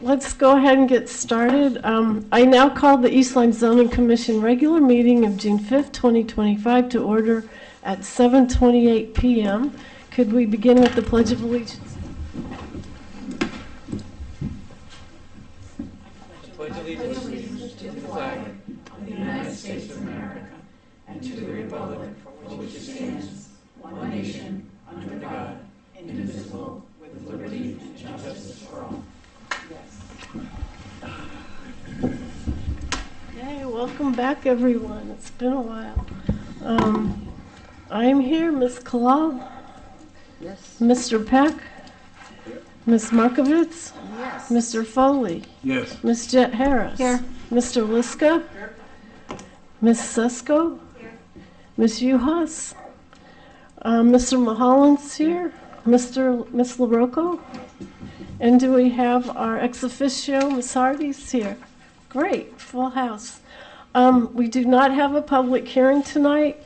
Let's go ahead and get started. I now call the East Lyme Zoning Commission regular meeting of June 5th, 2025 to order at 7:28 p.m. Could we begin with the Pledge of Allegiance? Pledge allegiance to the flag of the United States of America and to the republic for which it stands, one nation, under God, indivisible, with liberty and justice for all. Hey, welcome back, everyone. It's been a while. I'm here, Ms. Kalal. Yes. Mr. Peck. Ms. Markovitz. Yes. Mr. Foley. Yes. Ms. Jet Harris. Here. Mr. Liska. Here. Ms. Sesko. Here. Ms. Uhas. Mr. Mulholland's here. Miss LaRocco. And do we have our ex officio, Ms. Hardy's here? Great, full house. We do not have a public hearing tonight.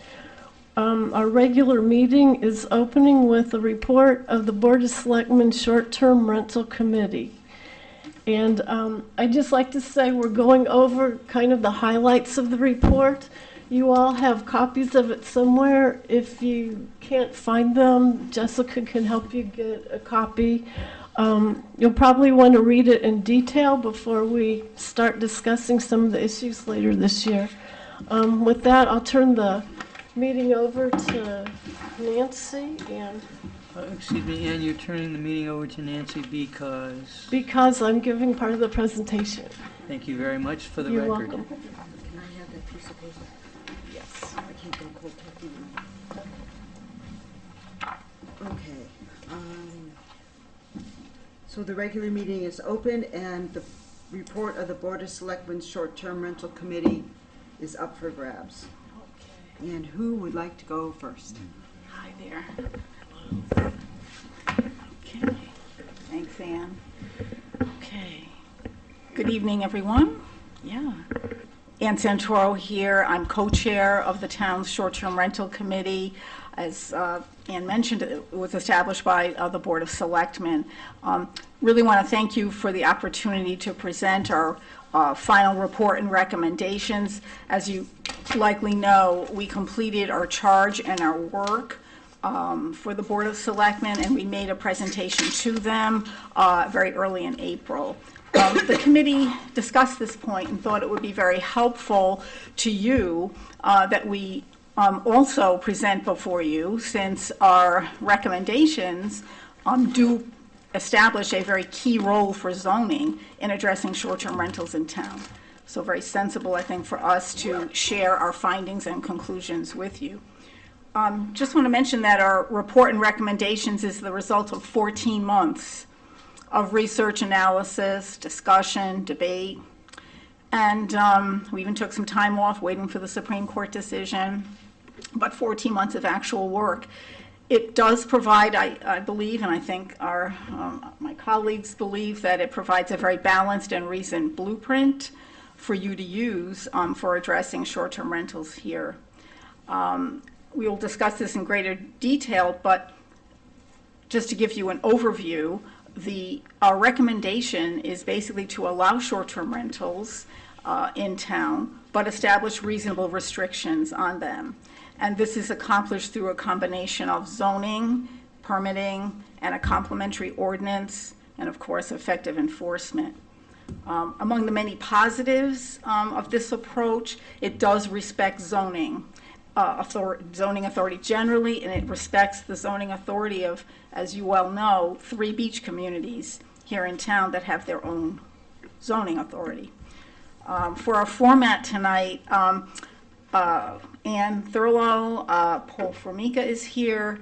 Our regular meeting is opening with a report of the Board of Selectmen Short-Term Rental Committee. And I'd just like to say we're going over kind of the highlights of the report. You all have copies of it somewhere. If you can't find them, Jessica can help you get a copy. You'll probably want to read it in detail before we start discussing some of the issues later this year. With that, I'll turn the meeting over to Nancy. And Excuse me, Ann, you're turning the meeting over to Nancy because I'm giving part of the presentation. Thank you very much for the You're record. welcome. Can I have that piece of paper? Yes. I can't go cold turkey. Okay. So the regular meeting is open and the report of the Board of Selectmen's Short-Term Rental Committee is up for grabs. Okay. And who would like to go first? Hi there. Okay. Thanks, Ann. Okay. Good evening, everyone. Yeah. Ann Santoro here. I'm co-chair of the town's short-term rental committee. As Ann mentioned, it was established by the Board of Selectmen. Really want to thank you for the opportunity to present our final report and recommendations. As you likely know, we completed our charge and our work for the Board of Selectmen, and we made a presentation to them very early in April. The committee discussed this point and thought it would be very helpful to you that we also present before you, since our recommendations do establish a very key role for zoning in addressing short-term rentals in town. So very sensible, I think, for us to share our findings and conclusions with you. Just want to mention that our report and recommendations is the result of 14 months of research, analysis, discussion, debate, and we even took some time off waiting for the Supreme Court decision, but 14 months of actual work. It does provide, I believe, and I think my colleagues believe, that it provides a very balanced and reasoned blueprint for you to use for addressing short-term rentals here. We will discuss this in greater detail, but just to give you an overview, our recommendation is basically to allow short-term rentals in town, but establish reasonable restrictions on them. And this is accomplished through a combination of zoning, permitting, and a complementary ordinance, and of course, effective enforcement. Among the many positives of this approach, it does respect zoning authority generally, and it respects the zoning authority of, as you well know, 3 beach communities here in town that have their own zoning authority. For our format tonight, Ann Thurlow, Paul Formica is here,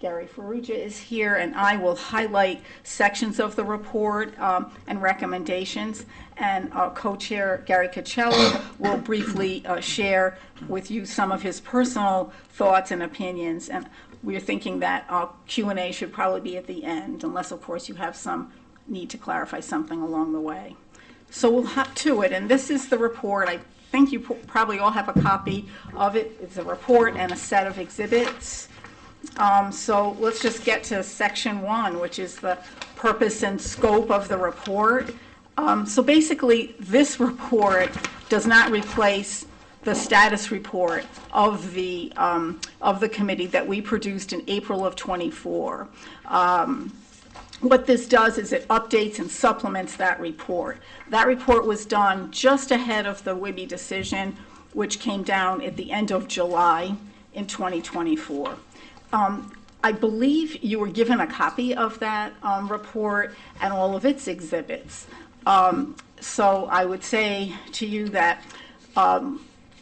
Gary Ferrugia is here, and I will highlight sections of the report and recommendations, and our co-chair Gary Coachella will briefly share with you some of his personal thoughts and opinions, and we're thinking that our Q&A should probably be at the end, unless of course you have some need to clarify something along the way. So we'll hop to it, and this is the report. I think you probably all have a copy of it. It's a report and a set of exhibits. So let's just get to section 1, which is the purpose and scope of the report. So basically, this report does not replace the status report of the committee that we produced in April of '24. What this does is it updates and supplements that report. That report was done just ahead of the WIBI decision, which came down at the end of July in 2024. I believe you were given a copy of that report and all of its exhibits. So I would say to you that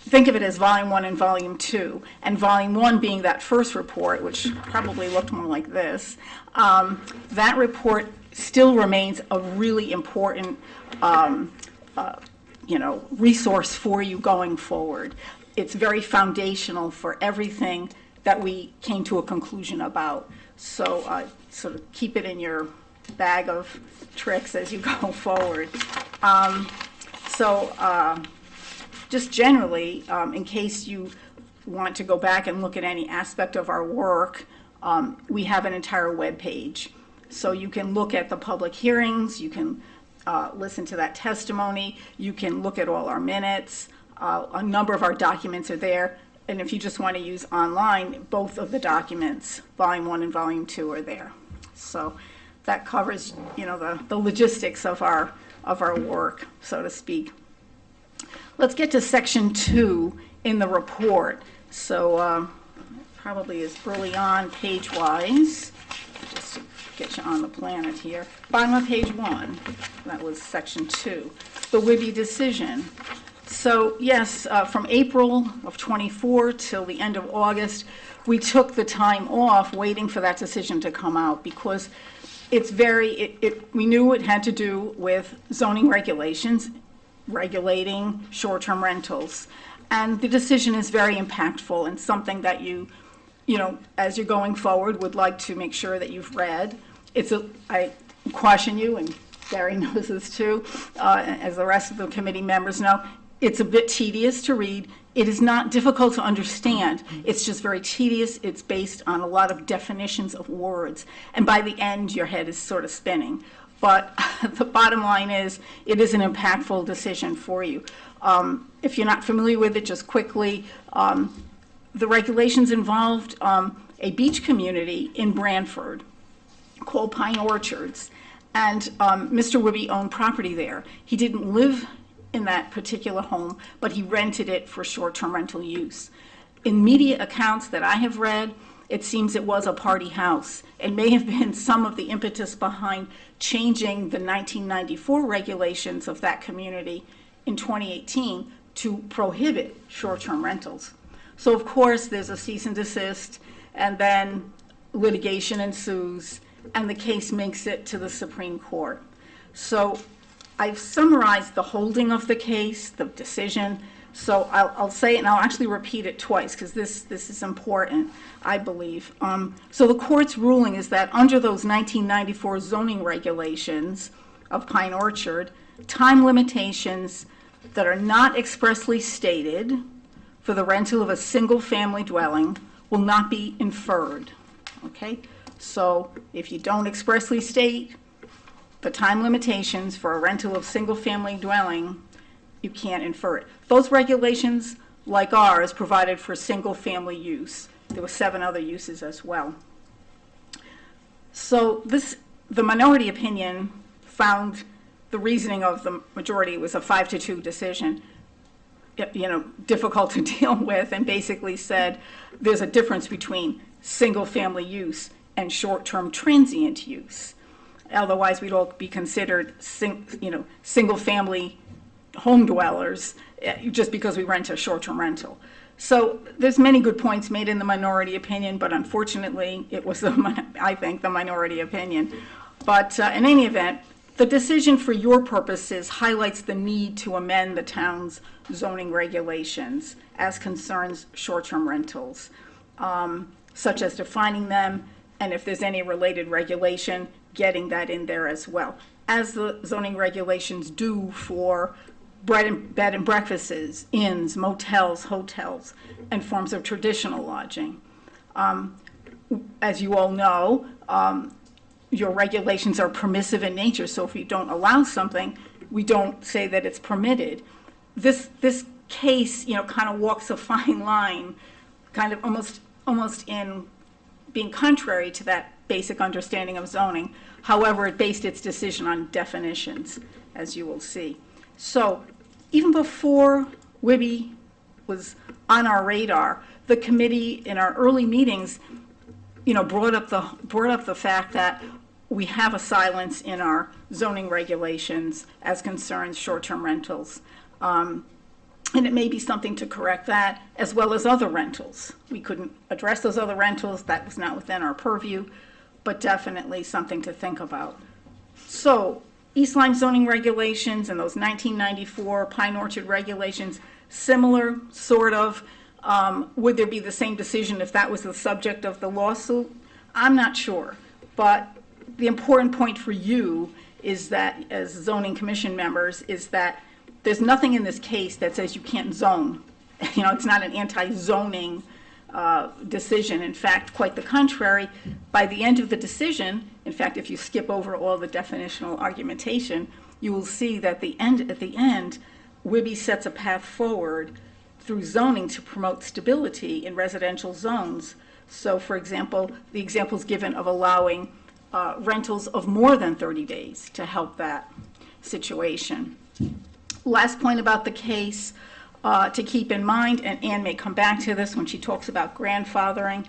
think of it as Volume 1 and Volume 2, and Volume 1 being that first report, which probably looked more like this. That report still remains a really important resource for you going forward. It's very foundational for everything that we came to a conclusion about. So sort of keep it in your bag of tricks as you go forward. Just generally, in case you want to go back and look at any aspect of our work, we have an entire web page. So you can look at the public hearings, you can listen to that testimony, you can look at all our minutes, a number of our documents are there, and if you just want to use online, both of the documents, Volume 1 and Volume 2, are there. So that covers, the logistics of our work, so to speak. Let's get to section 2 in the report. So probably is early on page-wise, just to get you on the planet here. Bottom of page 1, that was section 2, the WIBI decision. So yes, from April of '24 till the end of August, we took the time off waiting for that decision to come out because it's we knew it had to do with zoning regulations, regulating short-term rentals. And the decision is very impactful and something that you as you're going forward, would like to make sure that you've read. I caution you, and Barry knows this too, as the rest of the committee members know, it's a bit tedious to read. It is not difficult to understand. It's just very tedious. It's based on a lot of definitions of words. And by the end, your head is sort of spinning. But the bottom line is, it is an impactful decision for you. If you're not familiar with it, just quickly, the regulations involved a beach community in Branford called Pine Orchards. And Mr. Wibby owned property there. He didn't live in that particular home, but he rented it for short-term rental use. In media accounts that I have read, it seems it was a party house. It may have been some of the impetus behind changing the 1994 regulations of that community in 2018 to prohibit short-term rentals. So of course there's a cease and desist, and then litigation ensues, and the case makes it to the Supreme Court. So I've summarized the holding of the case, the decision. So I'll say it, and I'll actually repeat it twice, because this is important, I believe. So the court's ruling is that under those 1994 zoning regulations of Pine Orchard, time limitations that are not expressly stated for the rental of a single-family dwelling will not be inferred. Okay? So if you don't expressly state the time limitations for a rental of single-family dwelling, you can't infer it. Those regulations, like ours, provided for single-family use. There were 7 other uses as well. So the minority opinion found the reasoning of the majority was a 5-2 decision, difficult to deal with, and basically said there's a difference between single-family use and short-term transient use. Otherwise, we'd all be considered single-family home dwellers just because we rent a short-term rental. So there's many good points made in the minority opinion, but unfortunately, it was, I think, the minority opinion. But in any event, the decision for your purposes highlights the need to amend the town's zoning regulations as concerns short-term rentals, such as defining them, and if there's any related regulation, getting that in there as well, as the zoning regulations do for bed and breakfasts, inns, motels, hotels, and forms of traditional lodging. as you all know, your regulations are permissive in nature, so if you don't allow something, we don't say that it's permitted. This case, kind of walks a fine line, kind of almost in being contrary to that basic understanding of zoning. However, it based its decision on definitions, as you will see. So even before WIBI was on our radar, the committee in our early meetings, brought up the fact that we have a silence in our zoning regulations as concerns short-term rentals. And it may be something to correct that, as well as other rentals. We couldn't address those other rentals, that was not within our purview, but definitely something to think about. So, East Lyme zoning regulations and those 1994 Pine Orchard regulations, similar, sort of. Would there be the same decision if that was the subject of the lawsuit? I'm not sure. But the important point for you is that, as zoning commission members, is that there's nothing in this case that says you can't zone. It's not an anti-zoning decision. In fact, quite the contrary. By the end of the decision, in fact, if you skip over all the definitional argumentation, you will see that at the end, WIBI sets a path forward through zoning to promote stability in residential zones. So, for example, the examples given of allowing rentals of more than 30 days to help that situation. Last point about the case to keep in mind, and Anne may come back to this when she talks about grandfathering,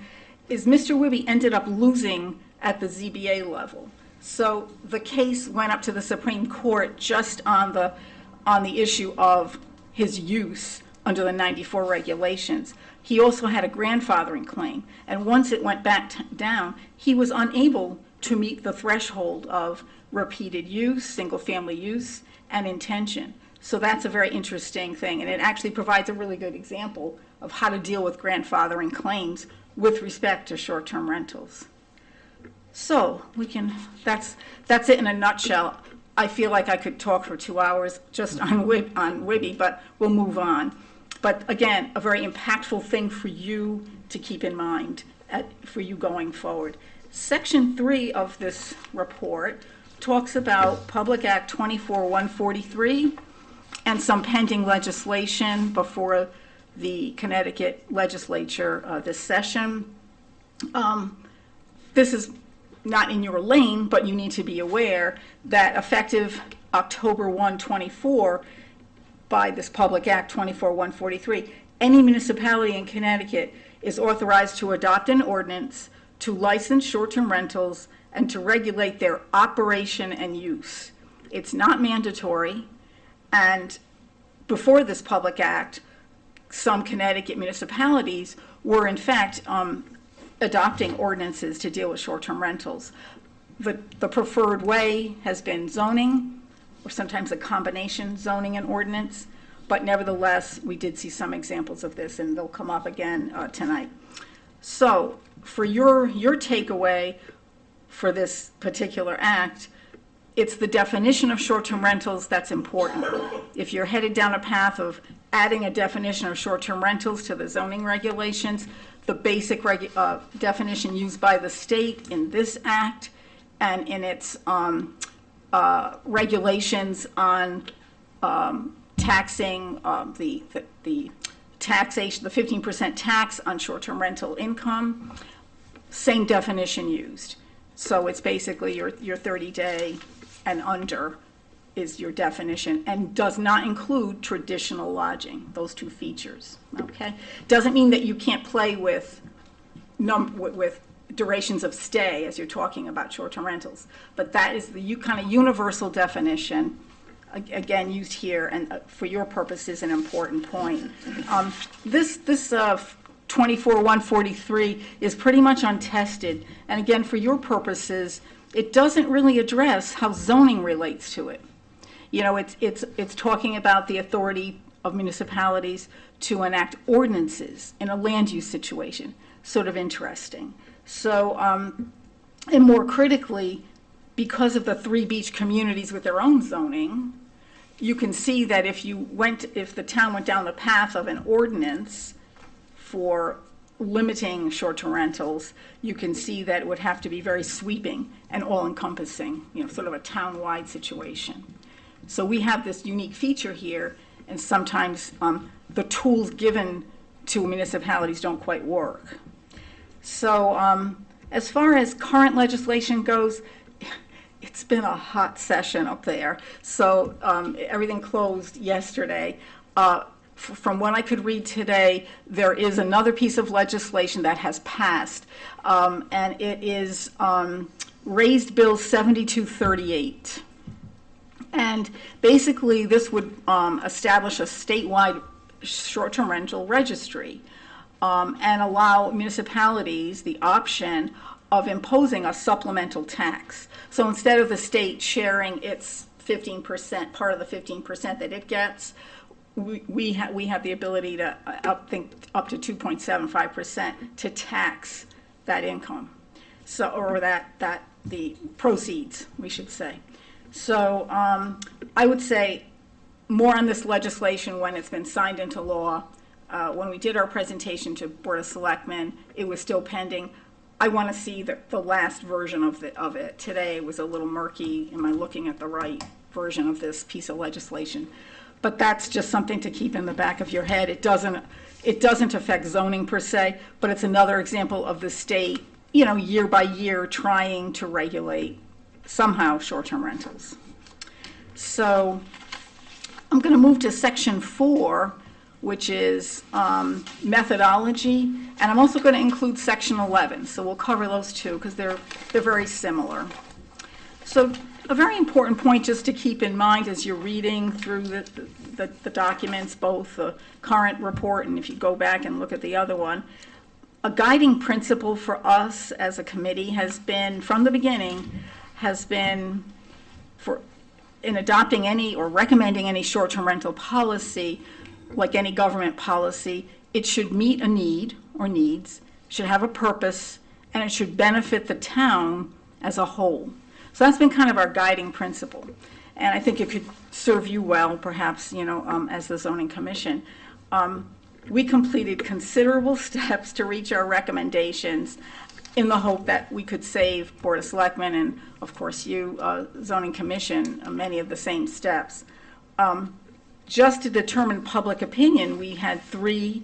is Mr. WIBI ended up losing at the ZBA level. So the case went up to the Supreme Court just on the issue of his use under the 94 regulations. He also had a grandfathering claim, and once it went back down, he was unable to meet the threshold of repeated use, single-family use, and intention. So that's a very interesting thing, and it actually provides a really good example of how to deal with grandfathering claims with respect to short-term rentals. So that's it in a nutshell. I feel like I could talk for 2 hours just on WIBI, but we'll move on. But again, a very impactful thing for you to keep in mind for you going forward. Section 3 of this report talks about Public Act 24-143 and some pending legislation before the Connecticut legislature this session. This is not in your lane, but you need to be aware that effective October 1, 24, by this Public Act 24-143, any municipality in Connecticut is authorized to adopt an ordinance to license short-term rentals and to regulate their operation and use. It's not mandatory, and before this Public Act, some Connecticut municipalities were in fact adopting ordinances to deal with short-term rentals. The preferred way has been zoning, or sometimes a combination zoning and ordinance, but nevertheless, we did see some examples of this, and they'll come up again tonight. So, for your takeaway for this particular act, it's the definition of short-term rentals that's important. If you're headed down a path of adding a definition of short-term rentals to the zoning regulations, the basic definition used by the state in this act and in its regulations on taxing the taxation, the 15% tax on short-term rental income, same definition used. So it's basically your 30-day and under is your definition, and does not include traditional lodging, those two features, okay? Doesn't mean that you can't play with durations of stay as you're talking about short-term rentals, but that is the kind of universal definition, again, used here, and for your purposes, an important point. This 24-143 is pretty much untested, and again, for your purposes, it doesn't really address how zoning relates to it. You know, it's talking about the authority of municipalities to enact ordinances in a land use situation. Sort of interesting. So, and more critically, because of the 3 beach communities with their own zoning, you can see that if the town went down the path of an ordinance for limiting short-term rentals, you can see that it would have to be very sweeping and all-encompassing, sort of a town-wide situation. So we have this unique feature here, and sometimes the tools given to municipalities don't quite work. So as far as current legislation goes, it's been a hot session up there. So everything closed yesterday. From what I could read today, there is another piece of legislation that has passed, and it is Raised Bill 7238. And basically, this would establish a statewide short-term rental registry and allow municipalities the option of imposing a supplemental tax. So instead of the state sharing its 15%, part of the 15% that it gets, we have the ability to up to 2.75% to tax that income, so or that the proceeds, we should say. So I would say more on this legislation when it's been signed into law. When we did our presentation to Board of Selectmen, it was still pending. I want to see the last version of it. Today was a little murky. Am I looking at the right version of this piece of legislation? But that's just something to keep in the back of your head. It doesn't affect zoning per se, but it's another example of the state, year by year trying to regulate somehow short-term rentals. So I'm going to move to section 4, which is methodology, and I'm also going to include section 11. So we'll cover those two because they're very similar. So a very important point just to keep in mind as you're reading through the documents, both the current report and if you go back and look at the other one, a guiding principle for us as a committee has been, from the beginning, in adopting any or recommending any short-term rental policy, like any government policy, it should meet a need or needs, should have a purpose, and it should benefit the town as a whole. So that's been kind of our guiding principle. And I think it could serve you well, perhaps, as the zoning commission. We completed considerable steps to reach our recommendations in the hope that we could save Board of Selectmen and, of course, you, zoning commission, many of the same steps. Just to determine public opinion, we had 3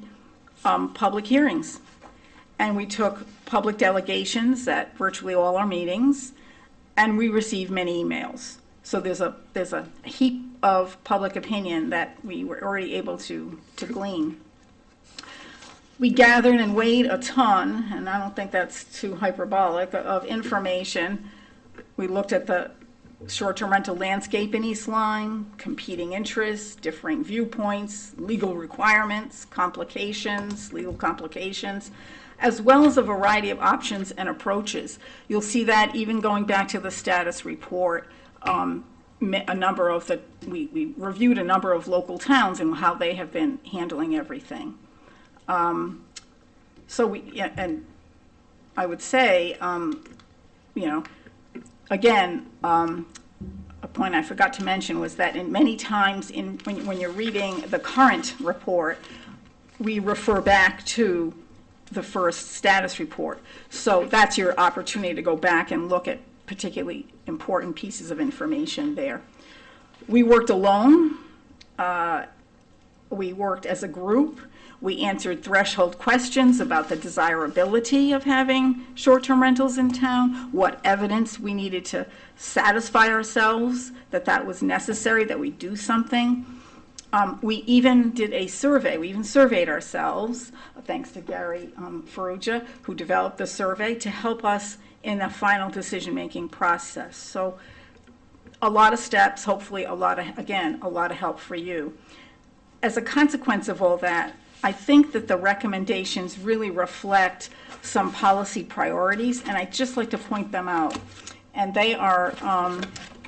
public hearings. And we took public delegations at virtually all our meetings, and we received many emails. So there's a heap of public opinion that we were already able to glean. We gathered and weighed a ton, and I don't think that's too hyperbolic, of information. We looked at the short-term rental landscape in East Lyme, competing interests, differing viewpoints, legal requirements, legal complications, as well as a variety of options and approaches. You'll see that even going back to the status report, we reviewed a number of local towns and how they have been handling everything. And I would say, again, a point I forgot to mention was that in many times when you're reading the current report, we refer back to the first status report. So that's your opportunity to go back and look at particularly important pieces of information there. We worked alone. We worked as a group. We answered threshold questions about the desirability of having short-term rentals in town, what evidence we needed to satisfy ourselves that was necessary, that we do something. We even did a survey. We even surveyed ourselves, thanks to Gary Ferrugia, who developed the survey to help us in the final decision-making process. So a lot of steps, hopefully a lot of help for you. As a consequence of all that, I think that the recommendations really reflect some policy priorities, and I'd just like to point them out. And they are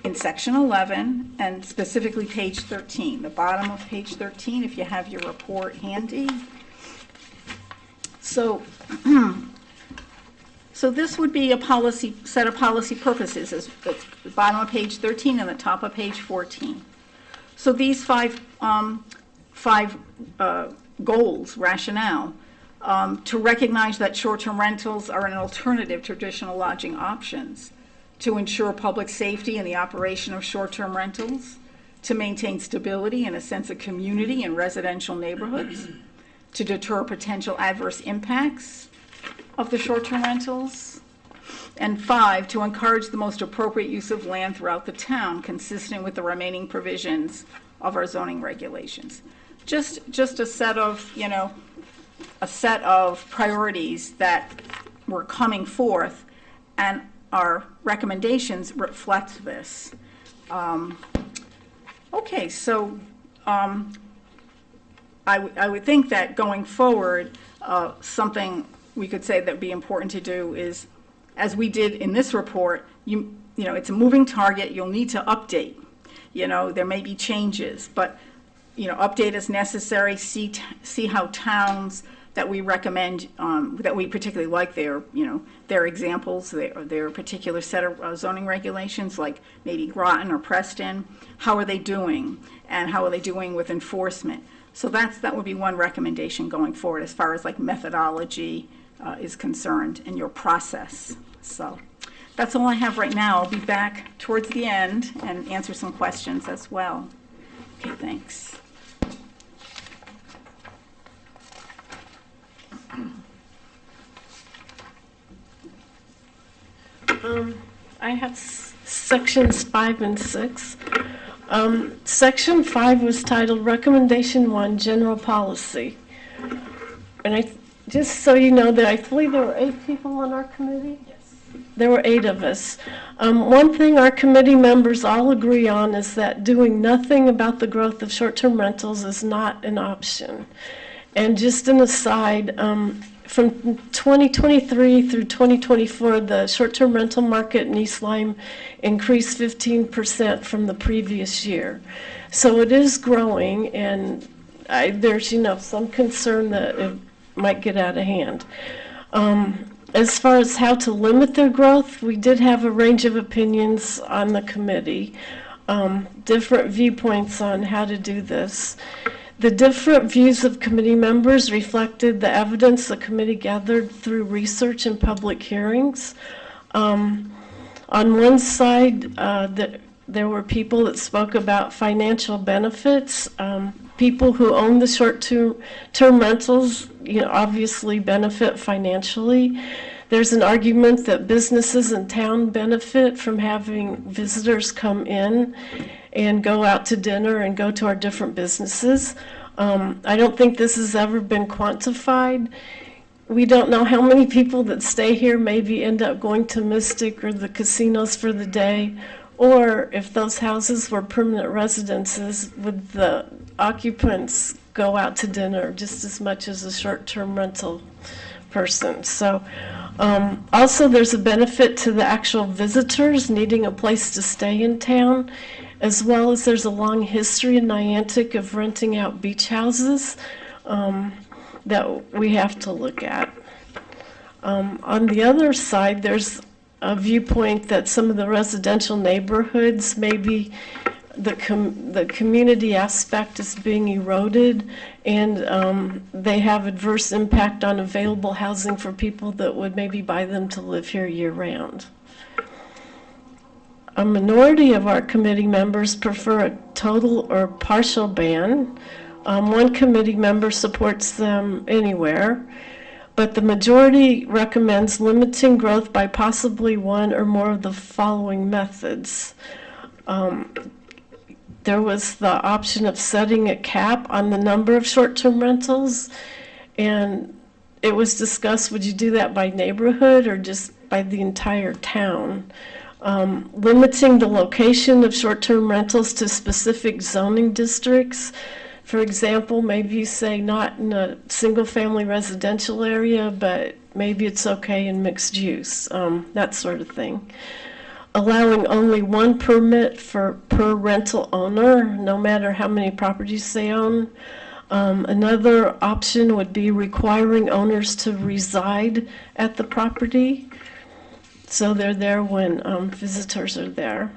in section 11, and specifically page 13, the bottom of page 13, if you have your report handy. So, so this would be a set of policy purposes, as the bottom of page 13 and the top of page 14. So these five goals, rationale, to recognize that short-term rentals are an alternative to traditional lodging options, to ensure public safety in the operation of short-term rentals, to maintain stability and a sense of community in residential neighborhoods, to deter potential adverse impacts of the short-term rentals, and 5, to encourage the most appropriate use of land throughout the town, consistent with the remaining provisions of our zoning regulations. Just a set of, a set of priorities that were coming forth, and our recommendations reflect this. Okay, so I would think that going forward, something we could say that would be important to do is, as we did in this report, it's a moving target. You'll need to update. There may be changes, but update as necessary. See how towns that we recommend, that we particularly like their examples, their particular set of zoning regulations, like maybe Groton or Preston. How are they doing, and how are they doing with enforcement? So that would be one recommendation going forward as far as like methodology is concerned and your process. So that's all I have right now. I'll be back towards the end and answer some questions as well. Okay, thanks. I have sections 5 and 6. Section 5 was titled Recommendation 1, General Policy. And just so you know, that I believe there were 8 people on our committee? Yes. There were 8 of us. One thing our committee members all agree on is that doing nothing about the growth of short-term rentals is not an option. And just an aside, from 2023 through 2024, the short-term rental market in East Lyme increased 15% from the previous year. So it is growing, and there's, some concern that it might get out of hand. As far as how to limit their growth, we did have a range of opinions on the committee, different viewpoints on how to do this. The different views of committee members reflected the evidence the committee gathered through research and public hearings. On one side, there were people that spoke about financial benefits. People who own the short-term rentals, obviously benefit financially. There's an argument that businesses in town benefit from having visitors come in and go out to dinner and go to our different businesses. I don't think this has ever been quantified. We don't know how many people that stay here maybe end up going to Mystic or the casinos for the day, or if those houses were permanent residences, would the occupants go out to dinner just as much as a short-term rental person? So also there's a benefit to the actual visitors needing a place to stay in town, as well as there's a long history in Niantic of renting out beach houses that we have to look at. On the other side, there's a viewpoint that some of the residential neighborhoods, maybe the community aspect is being eroded, and they have adverse impact on available housing for people that would maybe buy them to live here year-round. A minority of our committee members prefer a total or partial ban. One committee member supports them anywhere, but the majority recommends limiting growth by possibly one or more of the following methods. There was the option of setting a cap on the number of short-term rentals, and it was discussed, would you do that by neighborhood or just by the entire town? Limiting the location of short-term rentals to specific zoning districts. For example, maybe you say not in a single-family residential area, but maybe it's okay in mixed use, that sort of thing. Allowing only one permit per rental owner, no matter how many properties they own. Another option would be requiring owners to reside at the property, so they're there when visitors are there.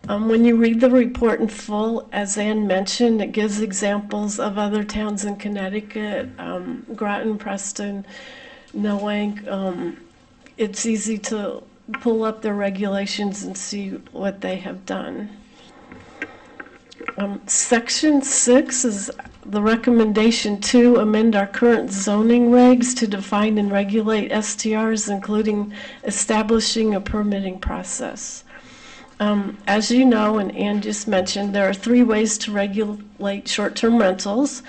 When you read the report in full, as Ann mentioned, it gives examples of other towns in Connecticut, Groton, Preston, Nowang. It's easy to pull up their regulations and see what they have done. Section 6 is the recommendation to amend our current zoning regs to define and regulate STRs, including establishing a permitting process. As you know, and Ann just mentioned, there are 3 ways to regulate short-term rentals: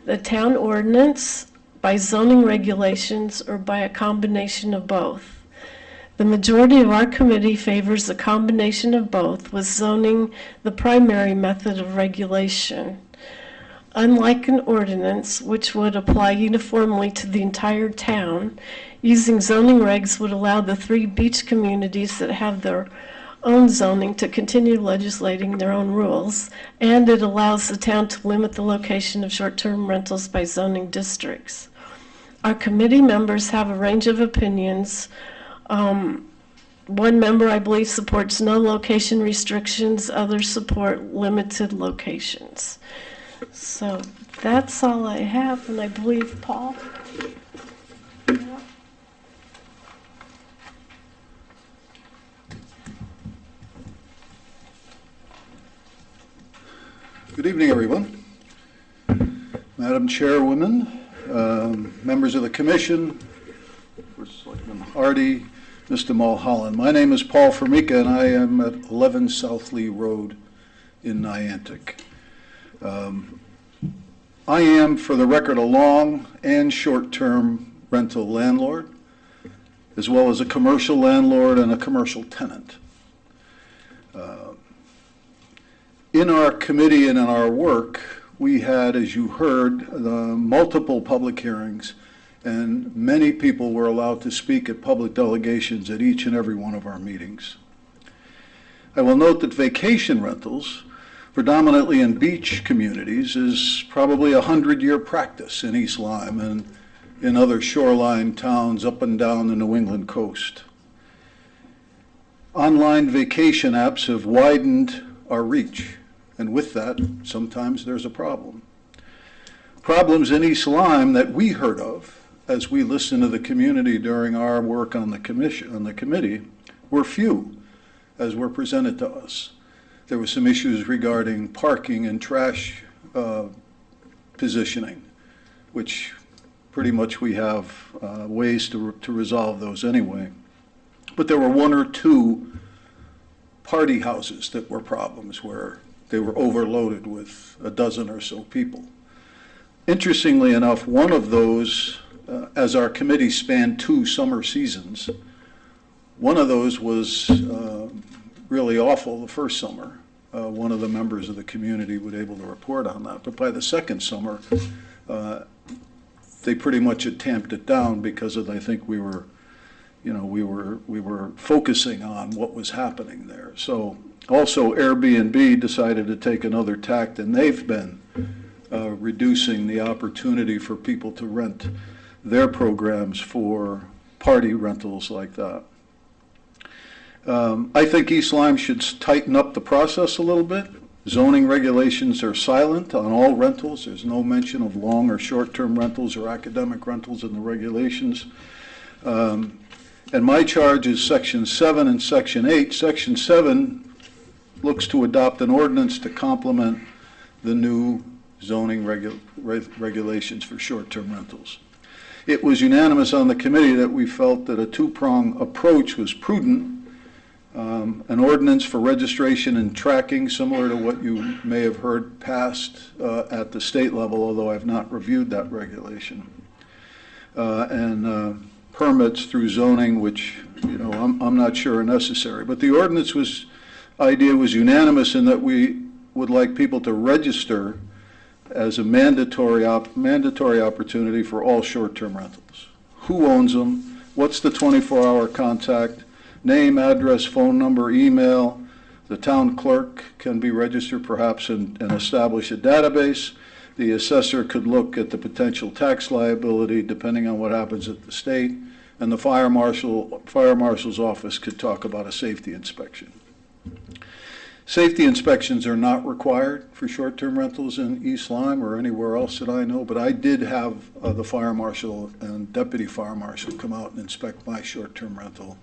the town ordinance, by zoning regulations, or by a combination of both. The majority of our committee favors a combination of both, with zoning the primary method of regulation. Unlike an ordinance, which would apply uniformly to the entire town, using zoning regs would allow the 3 beach communities that have their own zoning to continue legislating their own rules, and it allows the town to limit the location of short-term rentals by zoning districts. Our committee members have a range of opinions. One member, I believe, supports no location restrictions. Others support limited locations. So that's all I have, and I believe Paul. Good evening, everyone. Madam Chairwoman, members of the Commission, Selectman Hardy, Mr. Mulholland. My name is Paul Formica, and I am at 11 South Lee Road in Niantic. I am, for the record, a long and short-term rental landlord, as well as a commercial landlord and a commercial tenant. In our committee and in our work, we had, as you heard, multiple public hearings, and many people were allowed to speak at public delegations at each and every one of our meetings. I will note that vacation rentals, predominantly in beach communities, is probably a 100-year practice in East Lyme and in other shoreline towns up and down the New England coast. Online vacation apps have widened our reach, and with that, sometimes there's a problem. Problems in East Lyme that we heard of as we listened to the community during our work on the committee were few, as were presented to us. There were some issues regarding parking and trash positioning, which pretty much we have ways to resolve those anyway. But there were 1 or 2 party houses that were problems, where they were overloaded with a dozen or so people. Interestingly enough, one of those, as our committee spanned 2 summer seasons, one of those was really awful the first summer. One of the members of the community was able to report on that. But by the second summer, they pretty much had tamped it down because of, I think we were focusing on what was happening there. So also Airbnb decided to take another tack, and they've been reducing the opportunity for people to rent their programs for party rentals like that. I think East Lyme should tighten up the process a little bit. Zoning regulations are silent on all rentals. There's no mention of long or short-term rentals or academic rentals in the regulations. And my charge is Section 7 and Section 8. Section 7 looks to adopt an ordinance to complement the new zoning regulations for short-term rentals. It was unanimous on the committee that we felt that a 2-prong approach was prudent. An ordinance for registration and tracking, similar to what you may have heard passed at the state level, although I've not reviewed that regulation. And permits through zoning, which I'm not sure are necessary. But the ordinance idea was unanimous in that we would like people to register as a mandatory opportunity for all short-term rentals. Who owns them? What's the 24-hour contact? Name, address, phone number, email. The town clerk can be registered perhaps and establish a database. The assessor could look at the potential tax liability depending on what happens at the state. And the fire marshal's office could talk about a safety inspection. Safety inspections are not required for short-term rentals in East Lyme or anywhere else that I know, but I did have the fire marshal and deputy fire marshal come out and inspect my short-term rental,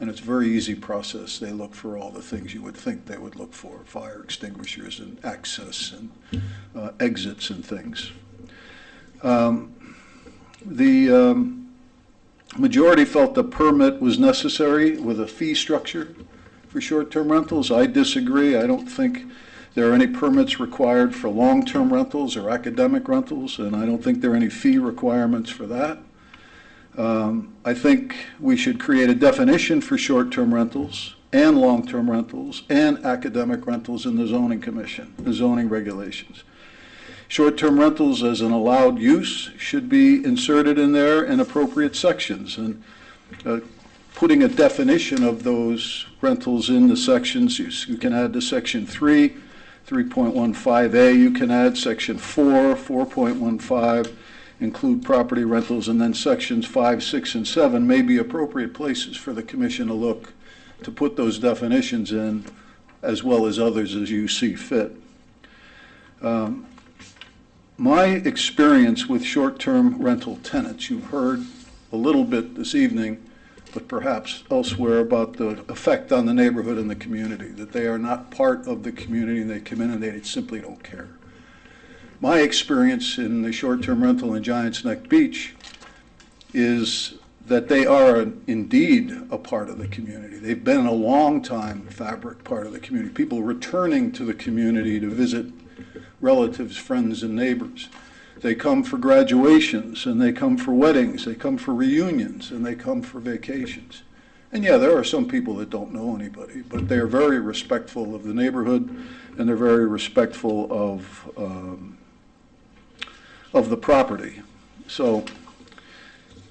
and it's a very easy process. They look for all the things you would think they would look for, fire extinguishers and access and exits and things. The majority felt the permit was necessary with a fee structure for short-term rentals. I disagree. I don't think there are any permits required for long-term rentals or academic rentals, and I don't think there are any fee requirements for that. I think we should create a definition for short-term rentals and long-term rentals and academic rentals in the zoning commission, the zoning regulations. Short-term rentals as an allowed use should be inserted in there in appropriate sections, and putting a definition of those rentals in the sections. You can add to section 3, 3.15a, you can add section 4, 4.15, include property rentals, and then sections 5, 6, and 7 may be appropriate places for the commission to look to put those definitions in, as well as others as you see fit. My experience with short-term rental tenants, you've heard a little bit this evening, but perhaps elsewhere, about the effect on the neighborhood and the community, that they are not part of the community, and they come in and they simply don't care. My experience in the short-term rental in Giants Neck Beach is that they are indeed a part of the community. They've been a long time fabric part of the community, people returning to the community to visit relatives, friends, and neighbors. They come for graduations, and they come for weddings, they come for reunions, and they come for vacations. And yeah, there are some people that don't know anybody, but they're very respectful of the neighborhood, and they're very respectful of the property. So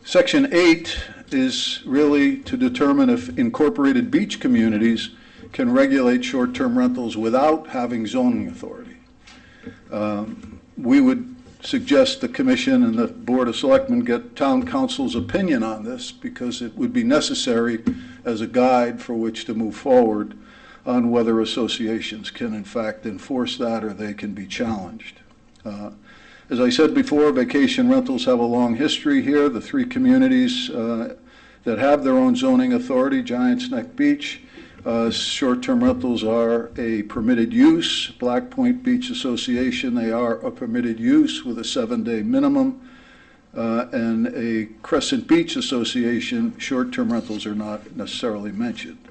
Section 8 is really to determine if incorporated beach communities can regulate short-term rentals without having zoning authority. We would suggest the commission and the Board of Selectmen get town council's opinion on this, because it would be necessary as a guide for which to move forward on whether associations can in fact enforce that or they can be challenged. As I said before, vacation rentals have a long history here. The 3 communities that have their own zoning authority, Giants Neck Beach, short-term rentals are a permitted use. Black Point Beach Association, they are a permitted use with a 7-day minimum. And a Crescent Beach Association, short-term rentals are not necessarily mentioned.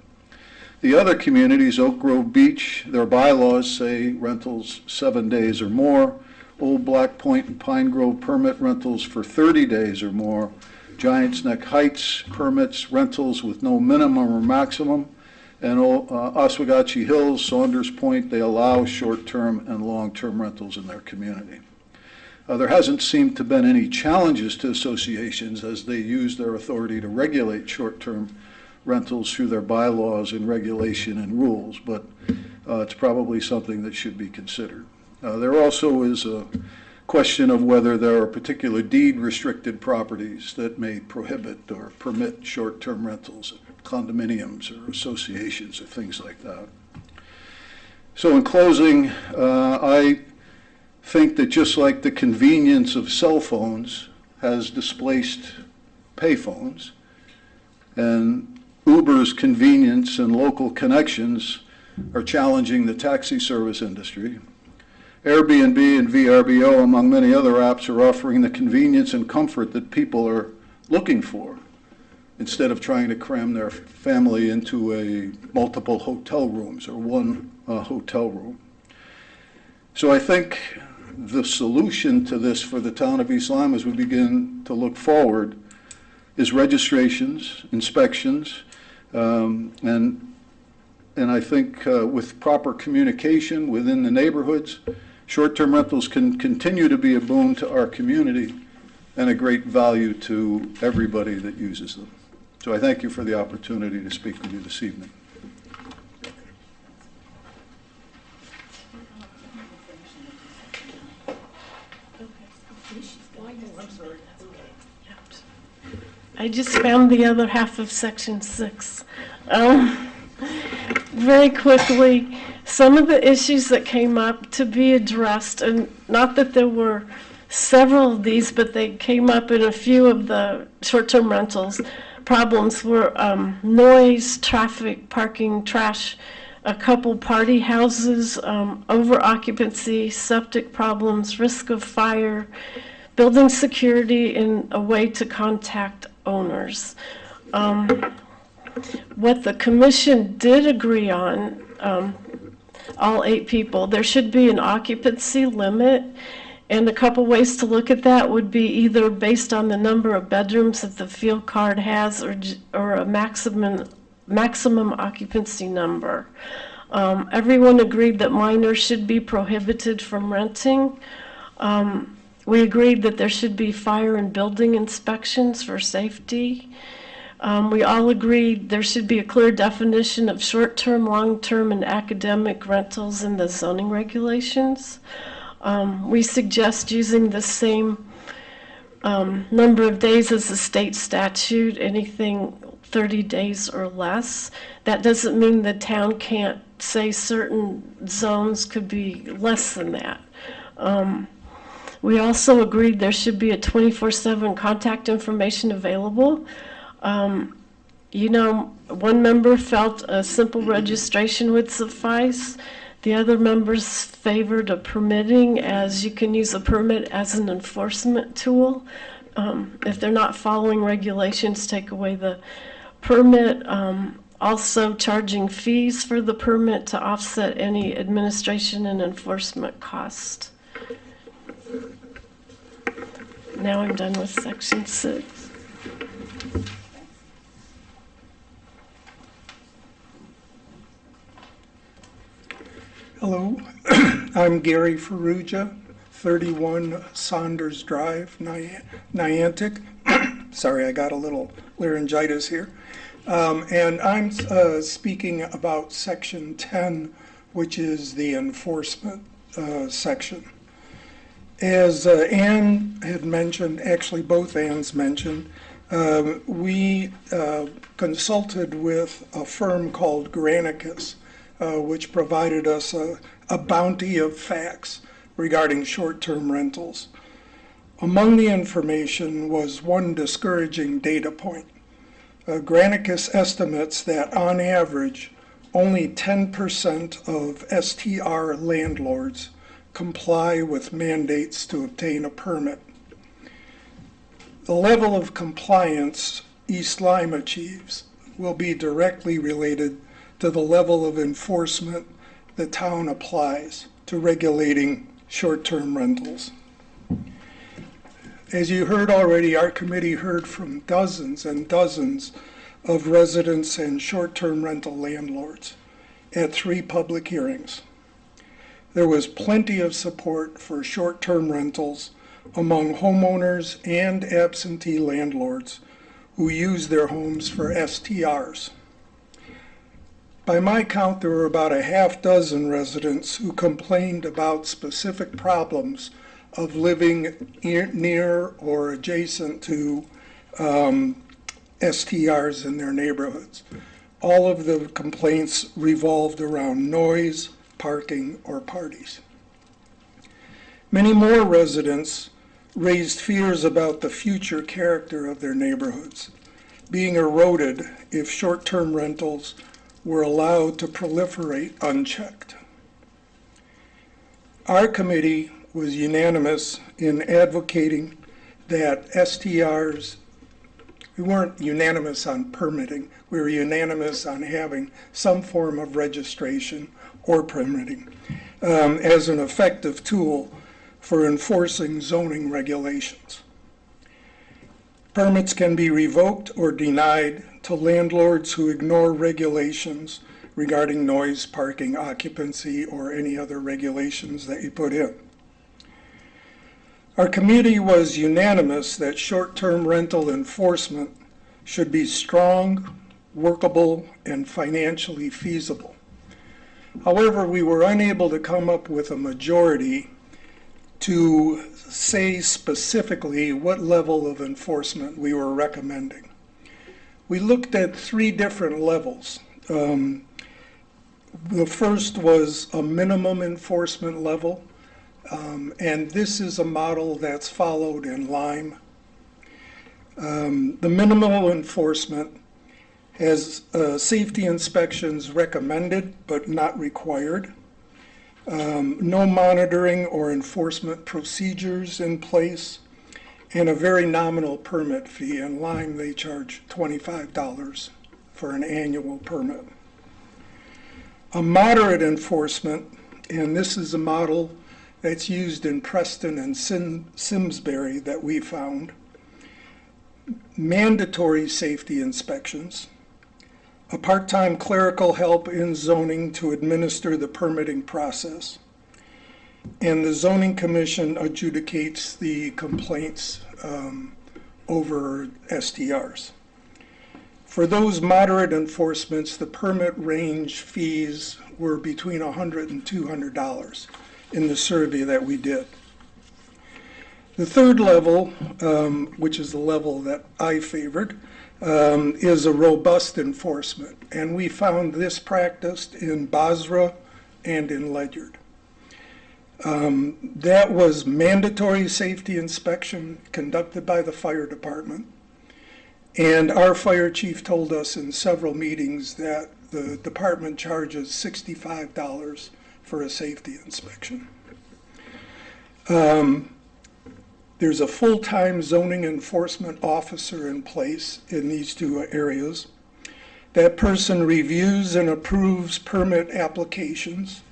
The other communities, Oak Grove Beach, their bylaws say rentals 7 days or more. Old Black Point and Pine Grove permit rentals for 30 days or more. Giants Neck Heights permits rentals with no minimum or maximum. And Oswegatchie Hills, Saunders Point, they allow short-term and long-term rentals in their community. There hasn't seemed to have been any challenges to associations as they use their authority to regulate short-term rentals through their bylaws and regulation and rules, but it's probably something that should be considered. There also is a question of whether there are particular deed-restricted properties that may prohibit or permit short-term rentals, condominiums or associations or things like that. So in closing, I think that just like the convenience of cell phones has displaced payphones, and Uber's convenience and local connections are challenging the taxi service industry, Airbnb and VRBO, among many other apps, are offering the convenience and comfort that people are looking for, instead of trying to cram their family into multiple hotel rooms or one hotel room. So I think the solution to this for the town of East Lyme, as we begin to look forward, is registrations, inspections, and I think with proper communication within the neighborhoods, short-term rentals can continue to be a boon to our community and a great value to everybody that uses them. So I thank you for the opportunity to speak with you this evening. I just found the other half of section 6. Very quickly, some of the issues that came up to be addressed, and not that there were several of these, but they came up in a few of the short-term rentals. Problems were noise, traffic, parking, trash, a couple party houses, over occupancy, septic problems, risk of fire, building security, and a way to contact owners. What the commission did agree on, all 8 people, there should be an occupancy limit. And a couple ways to look at that would be either based on the number of bedrooms that the field card has, or a maximum occupancy number. Everyone agreed that minors should be prohibited from renting. We agreed that there should be fire and building inspections for safety. We all agreed there should be a clear definition of short-term, long-term, and academic rentals in the zoning regulations. We suggest using the same number of days as the state statute, anything 30 days or less. That doesn't mean the town can't say certain zones could be less than that. We also agreed there should be a 24/7 contact information available. One member felt a simple registration would suffice. The other members favored a permitting, as you can use a permit as an enforcement tool. If they're not following regulations, take away the permit. Also charging fees for the permit to offset any administration and enforcement cost. Now I'm done with section 6. Hello, I'm Gary Ferrugia, 31 Saunders Drive, Niantic. Sorry, I got a little laryngitis here. And I'm speaking about section 10, which is the enforcement section. As Ann had mentioned, actually both Anns mentioned, we consulted with a firm called Granicus, which provided us a bounty of facts regarding short-term rentals. Among the information was one discouraging data point. Granicus estimates that on average, only 10% of STR landlords comply with mandates to obtain a permit. The level of compliance East Lyme achieves will be directly related to the level of enforcement the town applies to regulating short-term rentals. As you heard already, our committee heard from dozens and dozens of residents and short-term rental landlords at 3 public hearings. There was plenty of support for short-term rentals among homeowners and absentee landlords who use their homes for STRs. By my count, there were about a half dozen residents who complained about specific problems of living near or adjacent to STRs in their neighborhoods. All of the complaints revolved around noise, parking, or parties. Many more residents raised fears about the future character of their neighborhoods being eroded if short-term rentals were allowed to proliferate unchecked. Our committee was unanimous in advocating that STRs, we weren't unanimous on permitting, we were unanimous on having some form of registration or permitting as an effective tool for enforcing zoning regulations. Permits can be revoked or denied to landlords who ignore regulations regarding noise, parking, occupancy, or any other regulations that you put in. Our committee was unanimous that short-term rental enforcement should be strong, workable, and financially feasible. However, we were unable to come up with a majority to say specifically what level of enforcement we were recommending. We looked at 3 different levels. The first was a minimum enforcement level, and this is a model that's followed in Lyme. The minimal enforcement has safety inspections recommended but not required. No monitoring or enforcement procedures in place, and a very nominal permit fee. In Lyme, they charge $25 for an annual permit. A moderate enforcement, and this is a model that's used in Preston and Simsbury that we found. Mandatory safety inspections, a part-time clerical help in zoning to administer the permitting process, and the zoning commission adjudicates the complaints over STRs. For those moderate enforcements, the permit range fees were between $100 and $200 in the survey that we did. The third level, which is the level that I favored, is a robust enforcement, and we found this practiced in Basra and in Ledyard. That was mandatory safety inspection conducted by the fire department, and our fire chief told us in several meetings that the department charges $65 for a safety inspection. There's a full-time zoning enforcement officer in place in these two areas. That person reviews and approves permit applications,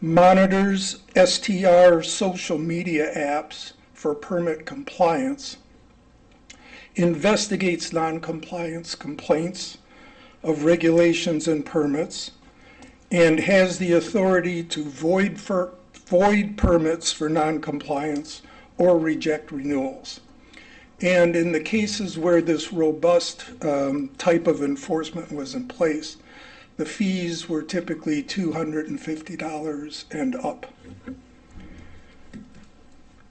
monitors STR social media apps for permit compliance, investigates non-compliance complaints of regulations and permits, and has the authority to void permits for non-compliance or reject renewals. And in the cases where this robust type of enforcement was in place, the fees were typically $250 and up.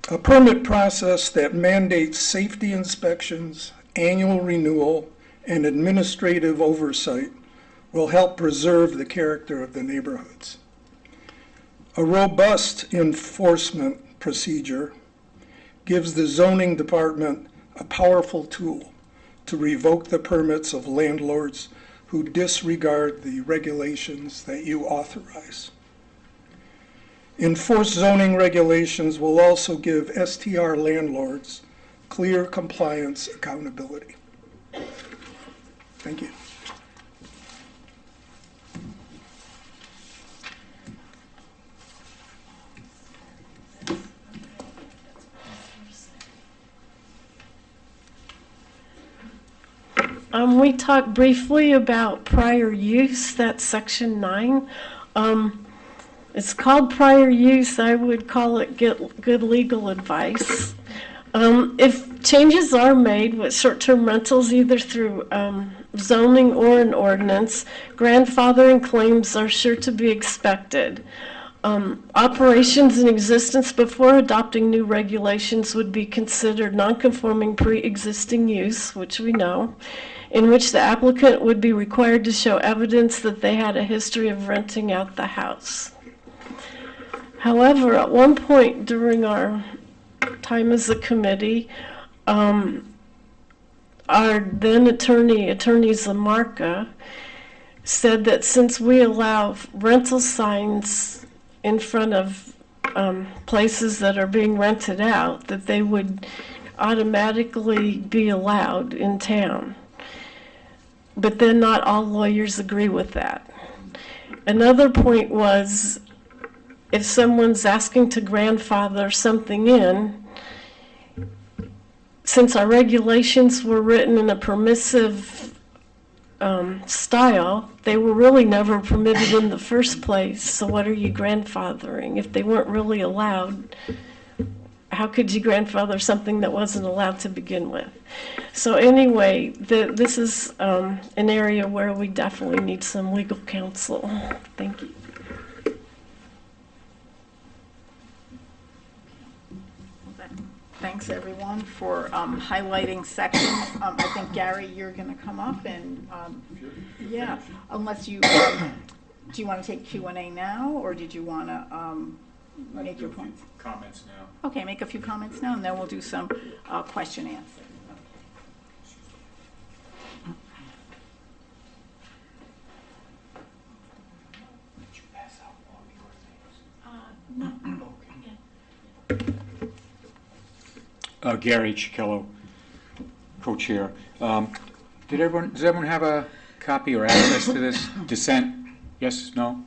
A permit process that mandates safety inspections, annual renewal, and administrative oversight will help preserve the character of the neighborhoods. A robust enforcement procedure gives the zoning department a powerful tool to revoke the permits of landlords who disregard the regulations that you authorize. Enforced zoning regulations will also give STR landlords clear compliance accountability. Thank you. We talked briefly about prior use, that's section 9. It's called prior use. I would call it get good legal advice. If changes are made with short-term rentals, either through zoning or an ordinance, grandfathering claims are sure to be expected. Operations in existence before adopting new regulations would be considered non-conforming pre-existing use, which we know, in which the applicant would be required to show evidence that they had a history of renting out the house. However, at one point during our time as a committee, our then attorney Zamarka, said that since we allow rental signs in front of places that are being rented out, that they would automatically be allowed in town. But then not all lawyers agree with that. Another point was, if someone's asking to grandfather something in, since our regulations were written in a permissive style, they were really never permitted in the first place. So what are you grandfathering? If they weren't really allowed, how could you grandfather something that wasn't allowed to begin with? So anyway, this is an area where we definitely need some legal counsel. Thank you. Thanks, everyone, for highlighting sections. I think, Gary, you're going to come up and, yeah, unless you Do you want to take Q&A now, or did you want to make your points? Comments now. Okay, make a few comments now, and then we'll do some question answer. Gary Chicello, co-chair. Does everyone have a copy or access to this dissent? Yes, no?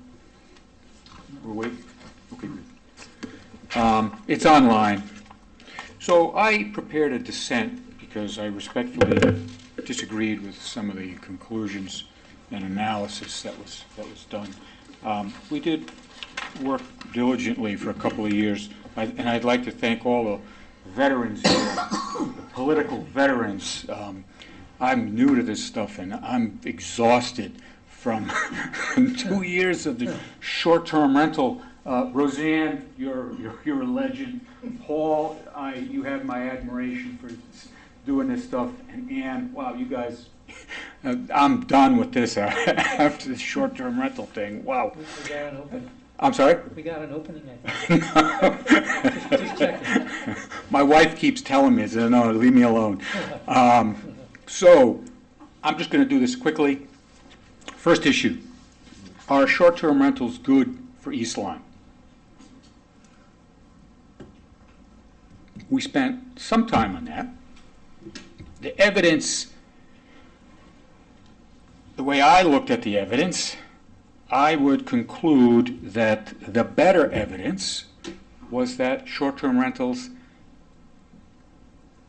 We're waiting? Okay, good. It's online. So I prepared a dissent because I respectfully disagreed with some of the conclusions and analysis that was done. We did work diligently for a couple of years, and I'd like to thank all the veterans here, the political veterans. I'm new to this stuff, and I'm exhausted from 2 years of the short-term rental. Roseanne, you're a legend. Paul, you have my admiration for doing this stuff. And Ann, wow, you guys, I'm done with this after the short-term rental thing. Wow. We got an opening. I'm sorry? We got an opening, I think. Just checking. My wife keeps telling me, says, no, leave me alone. So I'm just going to do this quickly. First issue, are short-term rentals good for East Lyme? We spent some time on that. The evidence, the way I looked at the evidence, I would conclude that the better evidence was that short-term rentals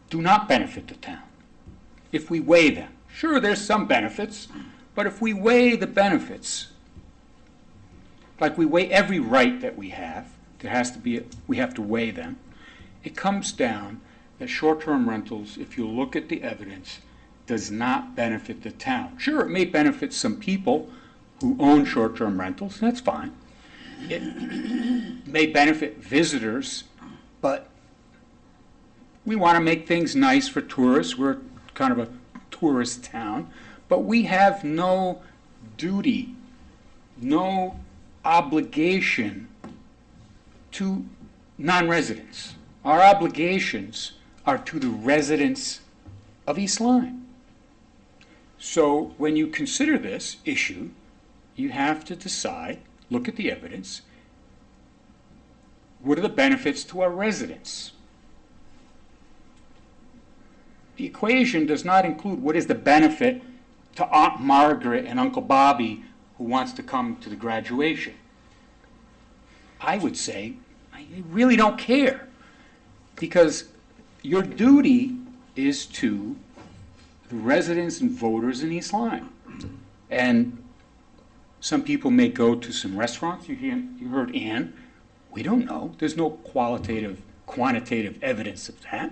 do not benefit the town. If we weigh them, sure, there's some benefits, but if we weigh the benefits, like we weigh every right that we have, we have to weigh them. It comes down that short-term rentals, if you look at the evidence, does not benefit the town. Sure, it may benefit some people who own short-term rentals, that's fine. It may benefit visitors, but we want to make things nice for tourists. We're kind of a tourist town, but we have no duty, no obligation to non-residents. Our obligations are to the residents of East Lyme. So when you consider this issue, you have to decide, look at the evidence, what are the benefits to our residents? The equation does not include what is the benefit to Aunt Margaret and Uncle Bobby who wants to come to the graduation. I would say, I really don't care, because your duty is to the residents and voters in East Lyme. And some people may go to some restaurants. You heard Ann. We don't know. There's no quantitative evidence of that.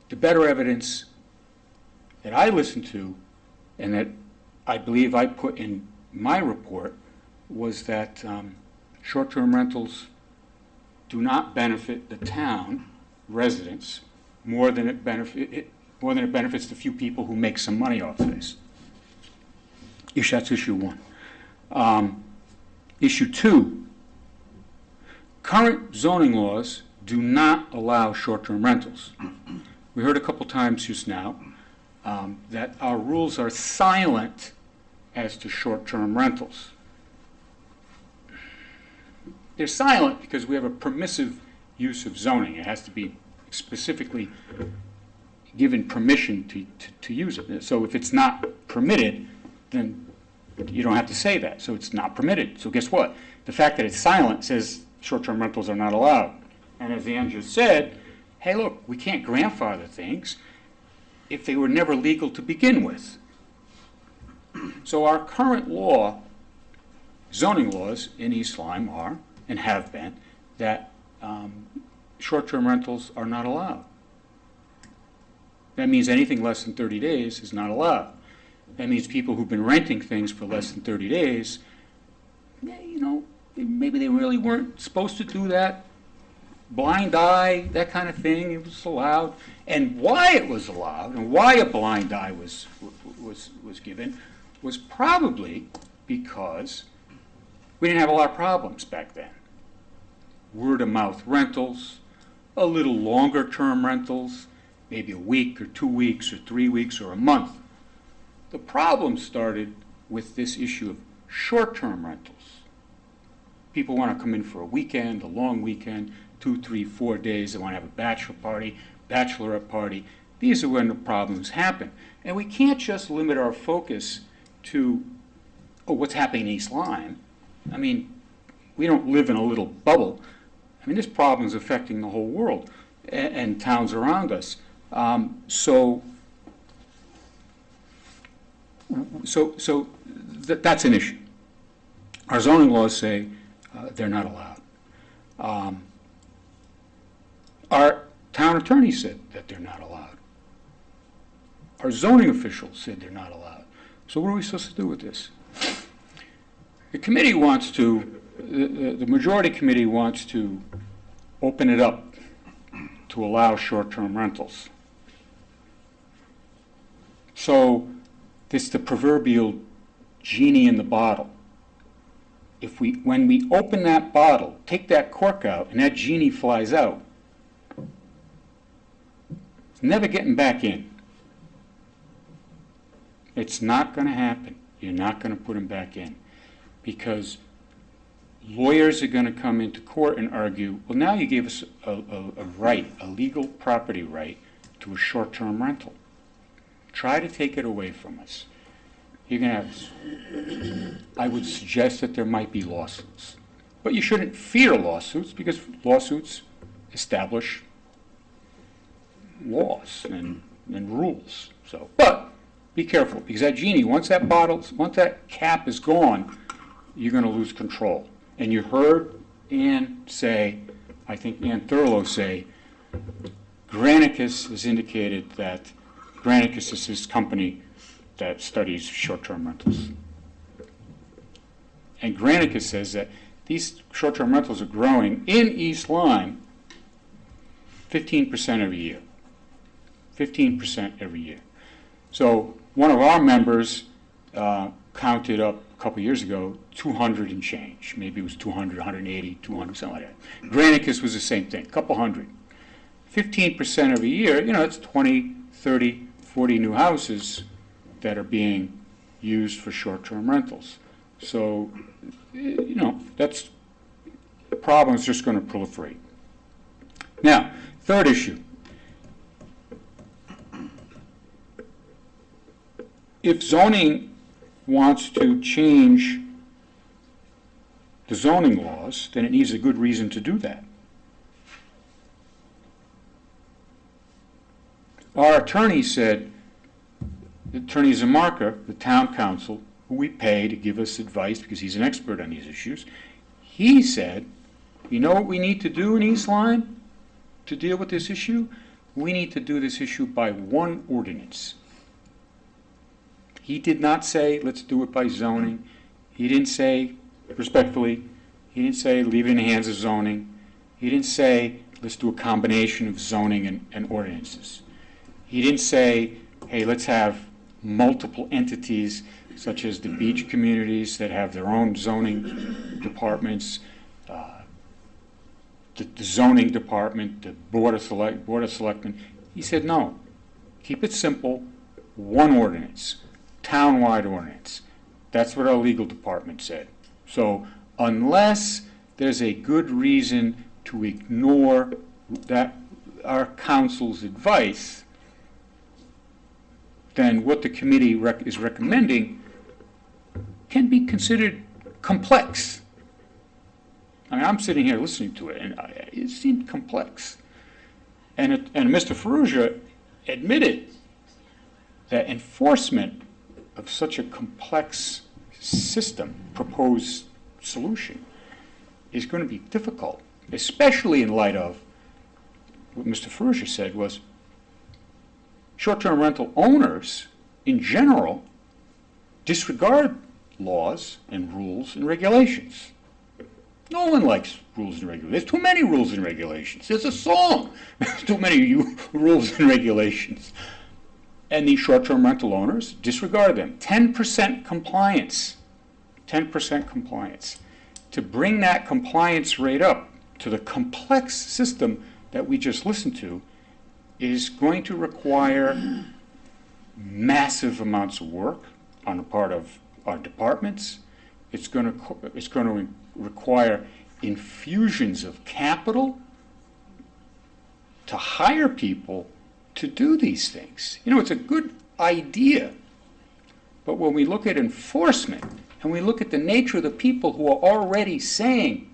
The better evidence that I listened to and that I believe I put in my report was that short-term rentals do not benefit the town residents more than it benefits the few people who make some money off this. That's issue one. Issue two, current zoning laws do not allow short-term rentals. We heard a couple times just now that our rules are silent as to short-term rentals. They're silent because we have a permissive use of zoning. It has to be specifically given permission to use it. So if it's not permitted, then you don't have to say that. So it's not permitted. So guess what? The fact that it's silent says short-term rentals are not allowed. And as Ann just said, hey, look, we can't grandfather things if they were never legal to begin with. So our current law, zoning laws in East Lyme are, and have been, that short-term rentals are not allowed. That means anything less than 30 days is not allowed. That means people who've been renting things for less than 30 days, maybe they really weren't supposed to do that. Blind eye, that kind of thing, it was allowed. And why it was allowed, and why a blind eye was given, was probably because we didn't have a lot of problems back then. Word-of-mouth rentals, a little longer-term rentals, maybe a week or 2 weeks or 3 weeks or a month. The problem started with this issue of short-term rentals. People want to come in for a weekend, a long weekend, 2, 3, 4 days. They want to have a bachelor party, bachelorette party. These are when the problems happen. And we can't just limit our focus to, oh, what's happening in East Lyme. I mean, we don't live in a little bubble. I mean, this problem is affecting the whole world and towns around us. So that's an issue. Our zoning laws say they're not allowed. Our town attorney said that they're not allowed. Our zoning officials said they're not allowed. So what are we supposed to do with this? The committee wants to, the majority committee wants to open it up to allow short-term rentals. So this the proverbial genie in the bottle. When we open that bottle, take that cork out, and that genie flies out, it's never getting back in. It's not going to happen. You're not going to put him back in. Because lawyers are going to come into court and argue, well, now you gave us a right, a legal property right to a short-term rental. Try to take it away from us. You're going to have, I would suggest that there might be lawsuits. But you shouldn't fear lawsuits, because lawsuits establish laws and rules. So, but be careful, because that genie, once that cap is gone, you're going to lose control. And you heard Ann say, I think Ann Thurlow say, Granicus has indicated that Granicus is his company that studies short-term rentals. And Granicus says that these short-term rentals are growing in East Lyme 15% every year. 15% every year. So one of our members counted up a couple years ago 200 and change. Maybe it was 200, 180, 200, something like that. Granicus was the same thing, a couple hundred. 15% every year, it's 20, 30, 40 new houses that are being used for short-term rentals. So, that's the problem is just going to proliferate. Now, third issue. If zoning wants to change the zoning laws, then it needs a good reason to do that. Our attorney said, Attorney Zamarka, the town council, who we pay to give us advice because he's an expert on these issues, he said, you know what we need to do in East Lyme to deal with this issue? We need to do this issue by one ordinance. He did not say, let's do it by zoning. He didn't say, respectfully, he didn't say, leave it in the hands of zoning. He didn't say, let's do a combination of zoning and ordinances. He didn't say, hey, let's have multiple entities, such as the beach communities that have their own zoning departments, the zoning department, the board of selectmen. He said, no, keep it simple, one ordinance, town-wide ordinance. That's what our legal department said. So unless there's a good reason to ignore that our council's advice, then what the committee is recommending can be considered complex. I mean, I'm sitting here listening to it, and it seemed complex. And Mr. Ferrugia admitted that enforcement of such a complex system, proposed solution, is going to be difficult, especially in light of what Mr. Ferrugia said was short-term rental owners, in general, disregard laws and rules and regulations. No one likes rules and regulations. There's too many rules and regulations. There's a song. There's too many rules and regulations. And these short-term rental owners disregard them. 10% compliance. 10% compliance. To bring that compliance rate up to the complex system that we just listened to is going to require massive amounts of work on the part of our departments. It's going to require infusions of capital to hire people to do these things. You know, it's a good idea, but when we look at enforcement and we look at the nature of the people who are already saying,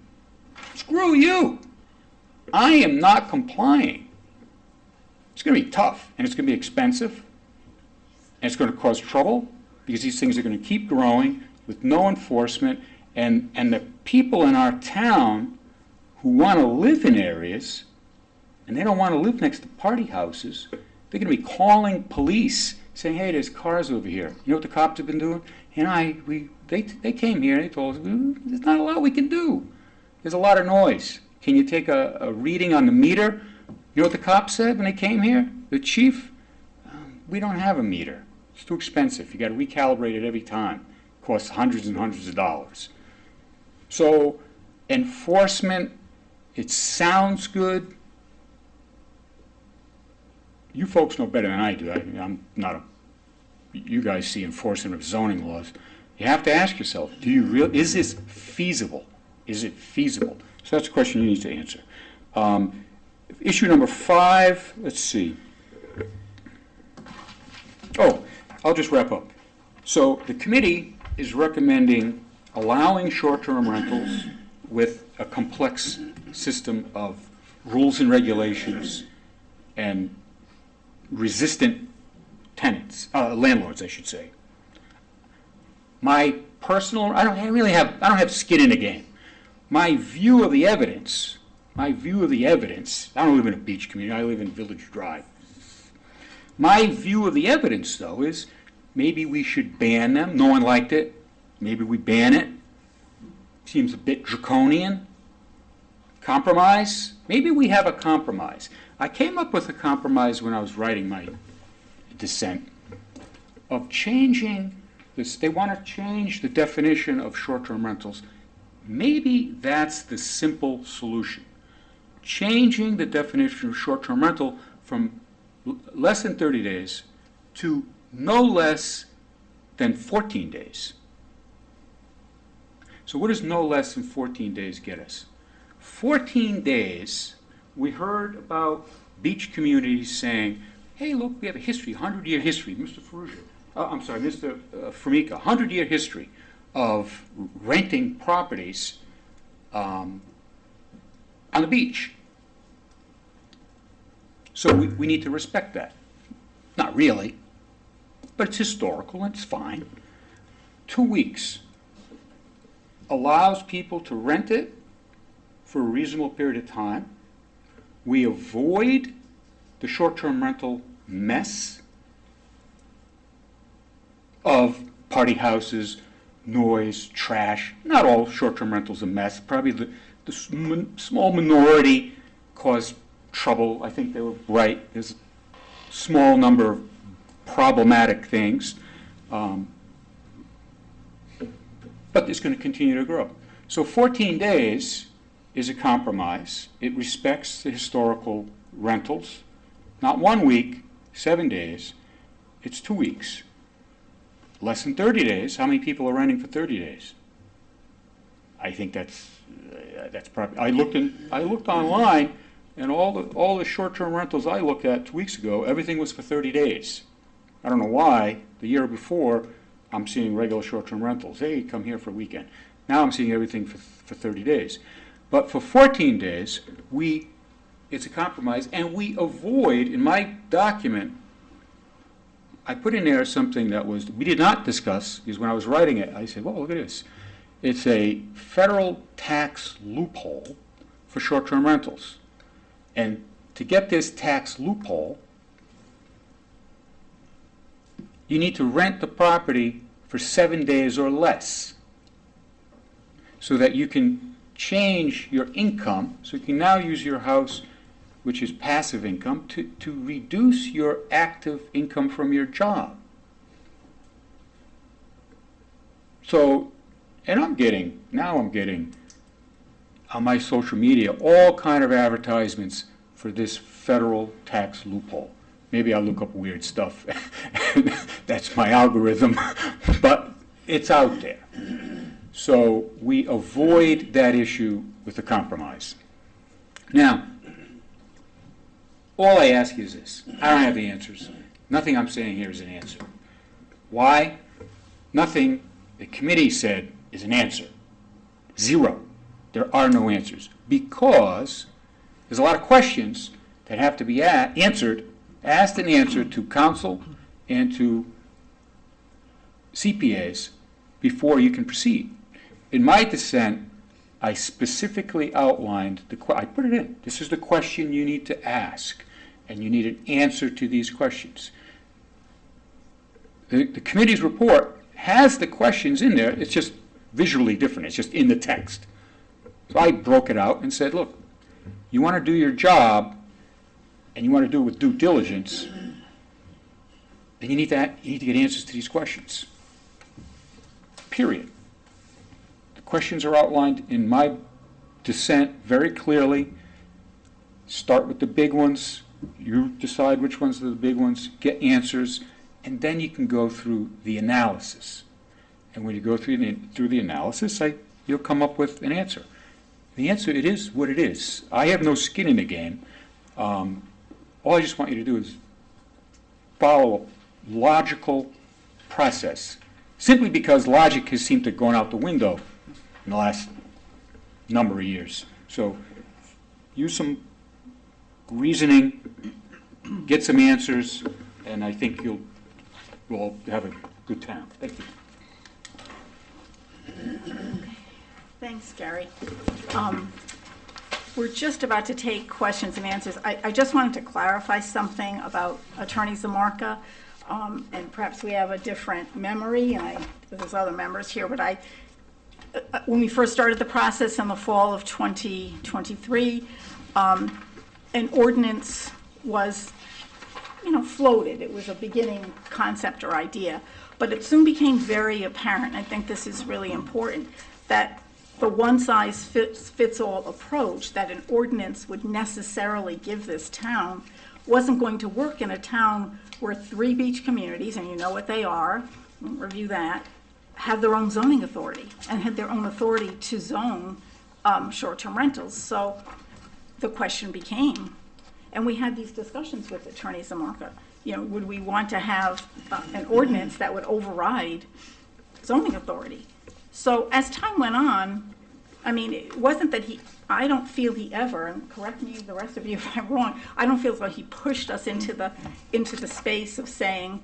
screw you, I am not complying, it's going to be tough, and it's going to be expensive, and it's going to cause trouble, because these things are going to keep growing with no enforcement, and the people in our town who want to live in areas, and they don't want to live next to party houses, they're going to be calling police, saying, hey, there's cars over here. You know what the cops have been doing? And they came here, and they told us, there's not a lot we can do. There's a lot of noise. Can you take a reading on the meter? You know what the cops said when they came here? The chief, we don't have a meter. It's too expensive. You got to recalibrate it every time. It costs hundreds and hundreds of dollars. So enforcement, it sounds good. You folks know better than I do. I'm not you guys see enforcement of zoning laws. You have to ask yourself, is this feasible? Is it feasible? So that's a question you need to answer. Issue number 5, let's see. Oh, I'll just wrap up. So the committee is recommending allowing short-term rentals with a complex system of rules and regulations and resistant tenants, landlords, I should say. My personal, I don't have skin in the game. My view of the evidence, I don't live in a beach community, I live in Village Drive. My view of the evidence, though, is maybe we should ban them. No one liked it. Maybe we ban it. Seems a bit draconian. Compromise? Maybe we have a compromise. I came up with a compromise when I was writing my dissent of changing this. They want to change the definition of short-term rentals. Maybe that's the simple solution. Changing the definition of short-term rental from less than 30 days to no less than 14 days. So what does no less than 14 days get us? 14 days, we heard about beach communities saying, hey, look, we have a history, 100-year history. Mr. Formica, 100-year history of renting properties on the beach. So we need to respect that. Not really, but it's historical and it's fine. 2 weeks allows people to rent it for a reasonable period of time. We avoid the short-term rental mess of party houses, noise, trash. Not all short-term rentals are a mess. Probably the small minority cause trouble. I think they were right. There's a small number of problematic things, but it's going to continue to grow. So 14 days is a compromise. It respects the historical rentals. Not 1 week, 7 days. It's 2 weeks. Less than 30 days. How many people are renting for 30 days? I think that's probably. I looked online. And all the short-term rentals I looked at 2 weeks ago, everything was for 30 days. I don't know why. The year before, I'm seeing regular short-term rentals. Hey, come here for a weekend. Now I'm seeing everything for 30 days. But for 14 days, it's a compromise, and we avoid, in my document, I put in there something that we did not discuss, because when I was writing it, I said, well, look at this. It's a federal tax loophole for short-term rentals. And to get this tax loophole, you need to rent the property for 7 days or less so that you can change your income, so you can now use your house which is passive income, to reduce your active income from your job. So, and I'm getting on my social media all kind of advertisements for this federal tax loophole. Maybe I'll look up weird stuff. That's my algorithm, but it's out there. So we avoid that issue with a compromise. Now, all I ask is this. I don't have the answers. Nothing I'm saying here is an answer. Why? Nothing the committee said is an answer. Zero. There are no answers. Because there's a lot of questions that have to be asked and answered to council and to CPAs before you can proceed. In my dissent, I specifically outlined, I put it in. This is the question you need to ask, and you need an answer to these questions. The committee's report has the questions in there. It's just visually different. It's just in the text. So I broke it out and said, look, you want to do your job, and you want to do it with due diligence, then you need to get answers to these questions. Period. The questions are outlined in my dissent very clearly. Start with the big ones. You decide which ones are the big ones. Get answers, and then you can go through the analysis. And when you go through the analysis, you'll come up with an answer. The answer, it is what it is. I have no skin in the game. All I just want you to do is follow a logical process, simply because logic has seemed to have gone out the window in the last number of years. So use some reasoning, get some answers, and I think we'll have a good time. Thank you. Thanks, Gary. We're just about to take questions and answers. I just wanted to clarify something about Attorney Zamarka, and perhaps we have a different memory, and there's other members here, but when we first started the process in the fall of 2023, an ordinance was, floated. It was a beginning concept or idea, but it soon became very apparent, and I think this is really important, that the one-size-fits-all approach that an ordinance would necessarily give this town wasn't going to work in a town where 3 beach communities, and you know what they are, we'll review that, have their own zoning authority and had their own authority to zone short-term rentals. So the question became, and we had these discussions with Attorney Zamarka, would we want to have an ordinance that would override zoning authority? So as time went on, it wasn't that I don't feel he ever, and correct me, the rest of you if I'm wrong, I don't feel like he pushed us into the space of saying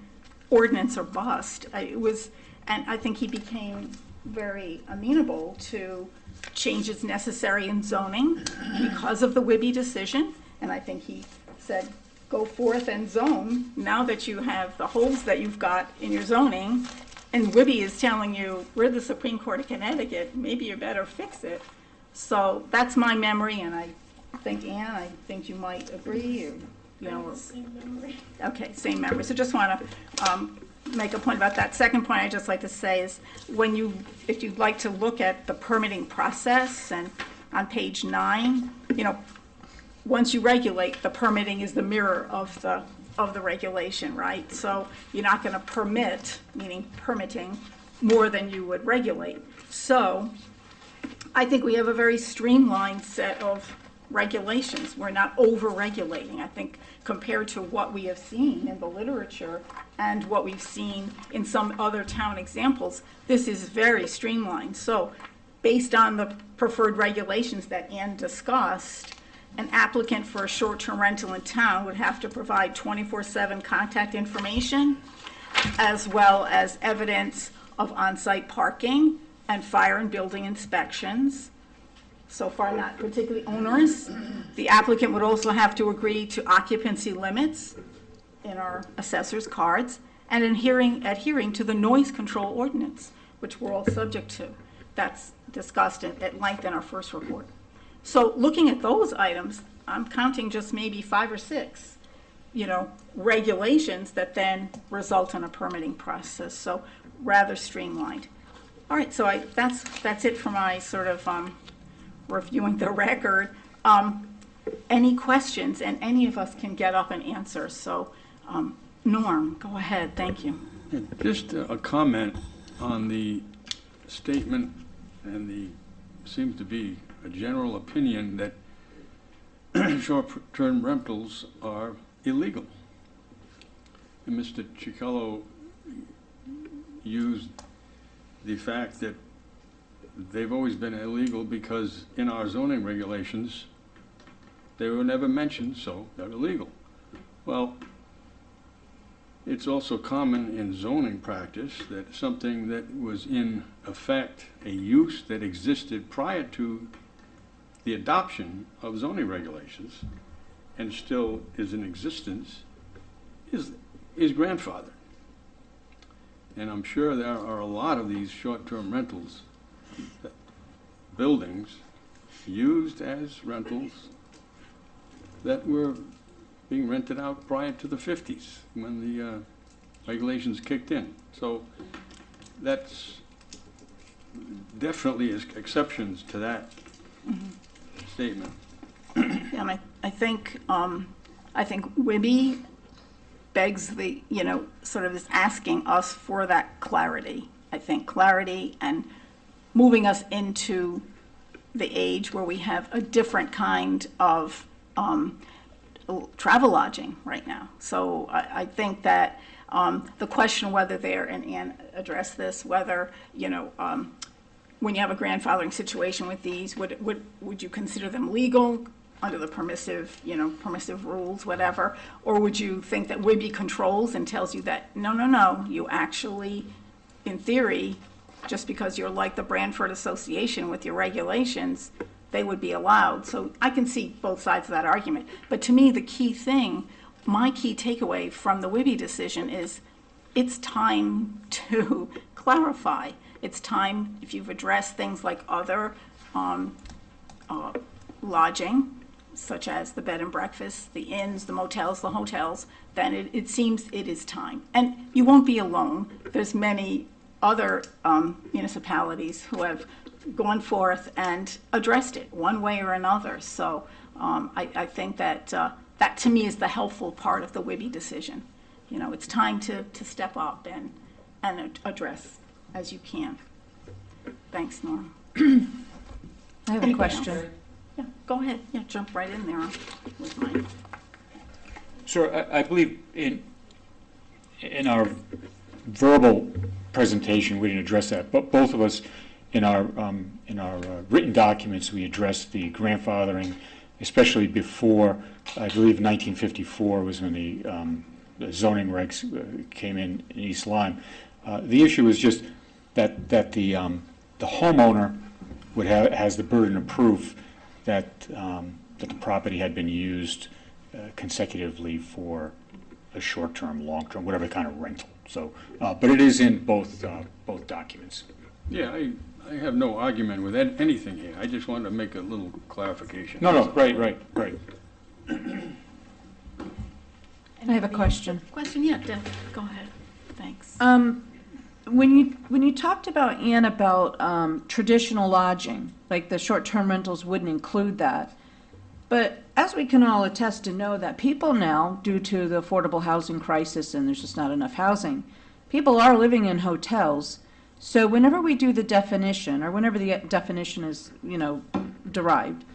ordinance or bust. And I think he became very amenable to changes necessary in zoning because of the Wibby decision. And I think he said, go forth and zone now that you have the holes that you've got in your zoning. And Wibby is telling you, we're the Supreme Court of Connecticut, maybe you better fix it. So that's my memory, and I think, Ann, I think you might agree. Same memory. Okay, same memory. So just want to make a point about that. Second point I'd just like to say is if you'd like to look at the permitting process, and on page 9, once you regulate, the permitting is the mirror of the regulation, right? So you're not going to permit, meaning permitting, more than you would regulate. So I think we have a very streamlined set of regulations. We're not over-regulating. I think compared to what we have seen in the literature and what we've seen in some other town examples, this is very streamlined. So based on the preferred regulations that Ann discussed, an applicant for a short-term rental in town would have to provide 24/7 contact information, as well as evidence of on-site parking and fire and building inspections. So far, not particularly onerous. The applicant would also have to agree to occupancy limits in our assessor's cards and adhering to the noise control ordinance, which we're all subject to. That's discussed at length in our first report. So looking at those items, I'm counting just maybe 5 or 6, regulations that then result in a permitting process. So rather streamlined. All right, so that's it for my sort of reviewing the record. Any questions? And any of us can get up and answer. So Norm, go ahead. Thank you. Just a comment on the statement, and seems to be a general opinion that short-term rentals are illegal. And Mr. Chicello used the fact that they've always been illegal because in our zoning regulations, they were never mentioned, so they're illegal. Well, it's also common in zoning practice that something that was in effect, a use that existed prior to the adoption of zoning regulations and still is in existence, is grandfathered. And I'm sure there are a lot of these short-term rentals, buildings used as rentals that were being rented out prior to the 50s when the regulations kicked in. So that's definitely is exceptions to that statement. And I think Wibby begs the, sort of is asking us for that clarity. I think clarity and moving us into the age where we have a different kind of travel lodging right now. So I think that the question whether they're, and Ann addressed this, whether, when you have a grandfathering situation with these, would you consider them legal under the permissive rules, whatever? Or would you think that Wibby controls and tells you that, no, you actually, in theory, just because you're like the Branford Association with your regulations, they would be allowed. So I can see both sides of that argument. But to me, the key thing, my key takeaway from the Wibby decision is it's time to clarify. It's time, if you've addressed things like other lodging, such as the bed and breakfast, the inns, the motels, the hotels, then it seems it is time. And you won't be alone. There's many other municipalities who have gone forth and addressed it one way or another. So I think that that to me is the helpful part of the Wibby decision. It's time to step up and address as you can. Thanks, Norm. I have a Anything question. else? Yeah, go ahead. Yeah, jump right in there with mine. Sure, I believe in our verbal presentation, we didn't address that, but both of us in our written documents, we addressed the grandfathering, especially before, I believe 1954 was when the zoning regs came in East Lyme. The issue is just that the homeowner has the burden of proof that the property had been used consecutively for a short-term, long-term, whatever kind of rental. So, but it is in both documents. Yeah, I have no argument with anything here. I just wanted to make a little clarification. No, right. I have a question. Question? Yeah, Deb, go ahead. Thanks. When you talked about, Ann, about traditional lodging, like the short-term rentals wouldn't include that. But as we can all attest to know that people now, due to the affordable housing crisis and there's just not enough housing, people are living in hotels. So whenever we do the definition, or whenever the definition is, derived,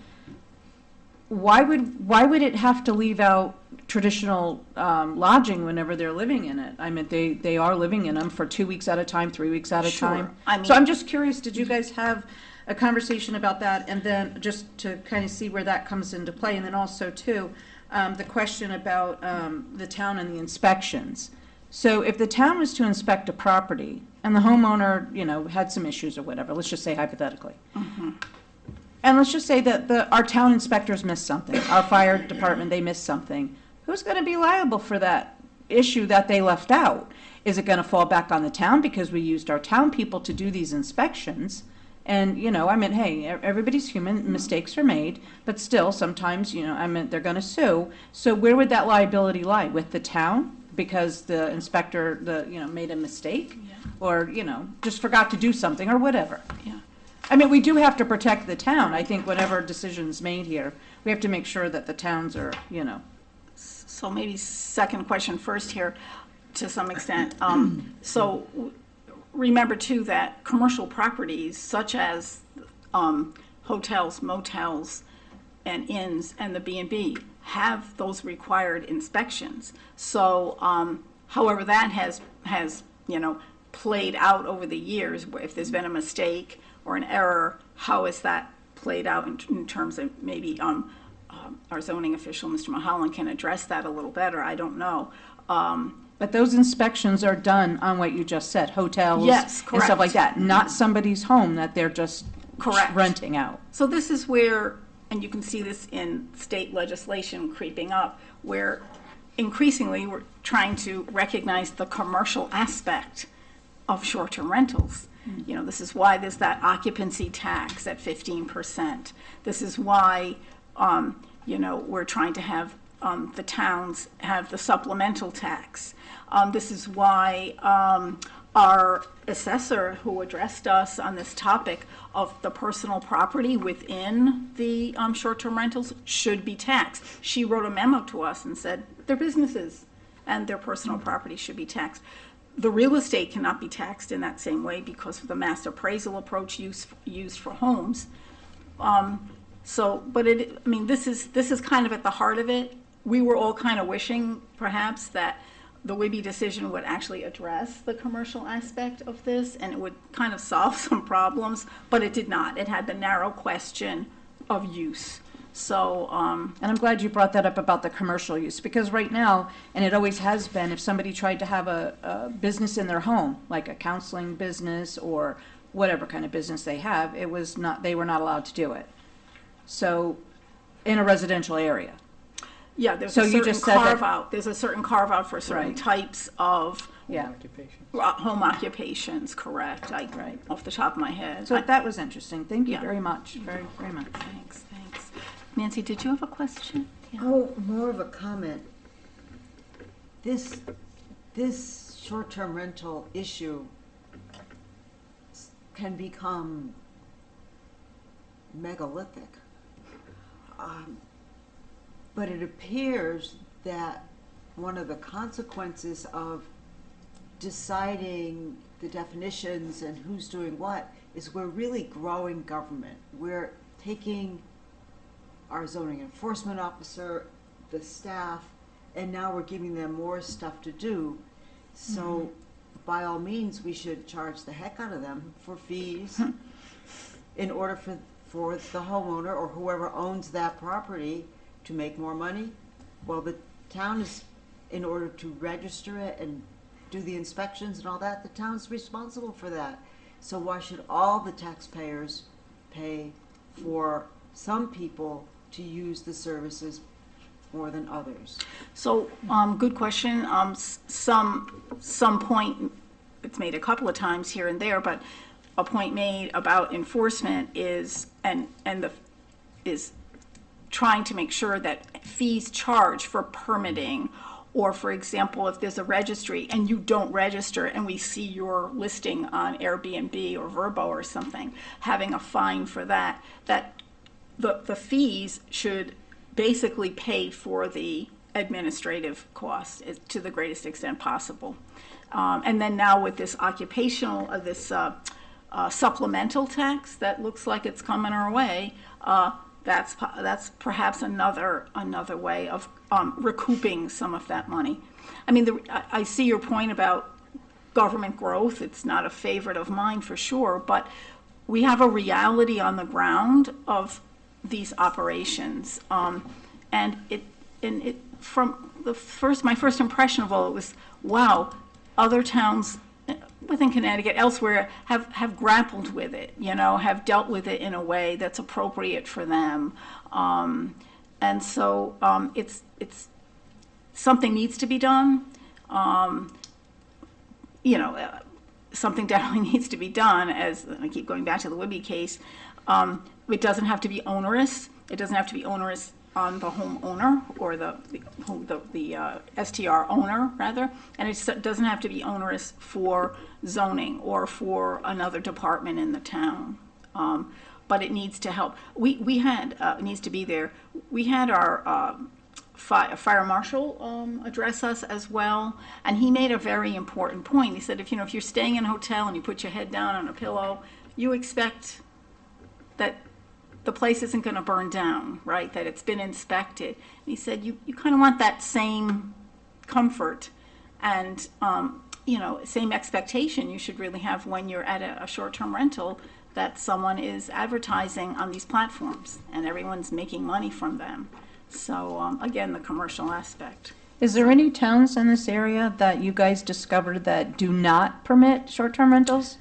why would it have to leave out traditional lodging whenever they're living in it? I mean, they are living in them for 2 weeks at a time, 3 weeks at a Sure. time. So I'm just curious, did you guys have a conversation about that? And then just to kind of see where that comes into play. And then also too, the question about the town and the inspections. So if the town was to inspect a property and the homeowner, had some issues or whatever, let's just say hypothetically. And let's just say that our town inspectors missed something, our fire department, they missed something. Who's going to be liable for that issue that they left out? Is it going to fall back on the town because we used our town people to do these inspections? And, you know, I mean, hey, everybody's human, mistakes are made, but still, sometimes, you know, I mean, they're gonna sue. So where would that liability lie? With the town? Because the inspector, made a mistake? Or, you know, just forgot to do something, or whatever. Yeah. I mean, we do have to protect the town. I think whatever decision's made here, we have to make sure that the towns are, you know. So maybe second question first here, to some extent. So remember too that commercial properties such as hotels, motels, and inns and the B&B have those required inspections. So however that has played out over the years, if there's been a mistake or an error, how is that played out in terms of maybe our zoning official, Mr. Mulholland, can address that a little better. I don't know. But those inspections are done on what you just said, hotels Yes, and stuff like correct. that, not somebody's home that they're just Correct. renting out. So this is where, and you can see this in state legislation creeping up, where increasingly we're trying to recognize the commercial aspect of short-term rentals. You know, this is why there's that occupancy tax at 15%. This is why, we're trying to have the towns have the supplemental tax. This is why our assessor who addressed us on this topic of the personal property within the short-term rentals should be taxed. She wrote a memo to us and said their businesses and their personal property should be taxed. The real estate cannot be taxed in that same way because of the mass appraisal approach used for homes. This is kind of at the heart of it. We were all kind of wishing, perhaps, that the Wibby decision would actually address the commercial aspect of this, and it would kind of solve some problems, but it did not. It had the narrow question of use. So, And I'm glad you brought that up about the commercial use, because right now, and it always has been, if somebody tried to have a business in their home, like a counseling business or whatever kind of business they have, they were not allowed to do it. So, in a residential area. yeah, there's So a you certain just said that- carve-out. There's a certain carve-out for certain Right. types of Yeah. home occupations, correct? Right. Off the top of my head. So that was interesting. Thank you Yeah. very much. Very, very much. Thanks. Nancy, did you have a question? Yeah. Oh, more of a comment. This short-term rental issue can become megalithic. But it appears that one of the consequences of deciding the definitions and who's doing what is we're really growing government. We're taking our zoning enforcement officer, the staff, and now we're giving them more stuff to do. So by all means, we should charge the heck out of them for fees in order for the homeowner or whoever owns that property to make more money. Well, the town is, in order to register it and do the inspections and all that, the town's responsible for that. So why should all the taxpayers pay for some people to use the services more than others? So, good question. Some point, it's made a couple of times here and there, but a point made about enforcement is trying to make sure that fees charged for permitting, or for example, if there's a registry and you don't register and we see your listing on Airbnb or Vrbo or something, having a fine for that the fees should basically pay for the administrative costs to the greatest extent possible. And then now with this supplemental tax that looks like it's coming our way, that's perhaps another way of recouping some of that money. I mean, I see your point about government growth. It's not a favorite of mine for sure, but we have a reality on the ground of these operations, and from my first impression of all, it was, wow, other towns within Connecticut, elsewhere, have grappled with it, have dealt with it in a way that's appropriate for them, and so it's something needs to be done. something definitely needs to be done, as I keep going back to the Whibby case. It doesn't have to be onerous. It doesn't have to be onerous on the homeowner or the STR owner, rather, and it doesn't have to be onerous for zoning or for another department in the town. But it needs to help. We had, it needs to be there. We had our fire marshal address us as well, and he made a very important point. He said, if you're staying in a hotel and you put your head down on a pillow, you expect that the place isn't going to burn down, right? That it's been inspected. And he said, you kind of want that same comfort and, same expectation you should really have when you're at a short-term rental, that someone is advertising on these platforms and everyone's making money from them. So, again, the commercial aspect. Is there any towns in this area that you guys discovered that do not permit short-term rentals?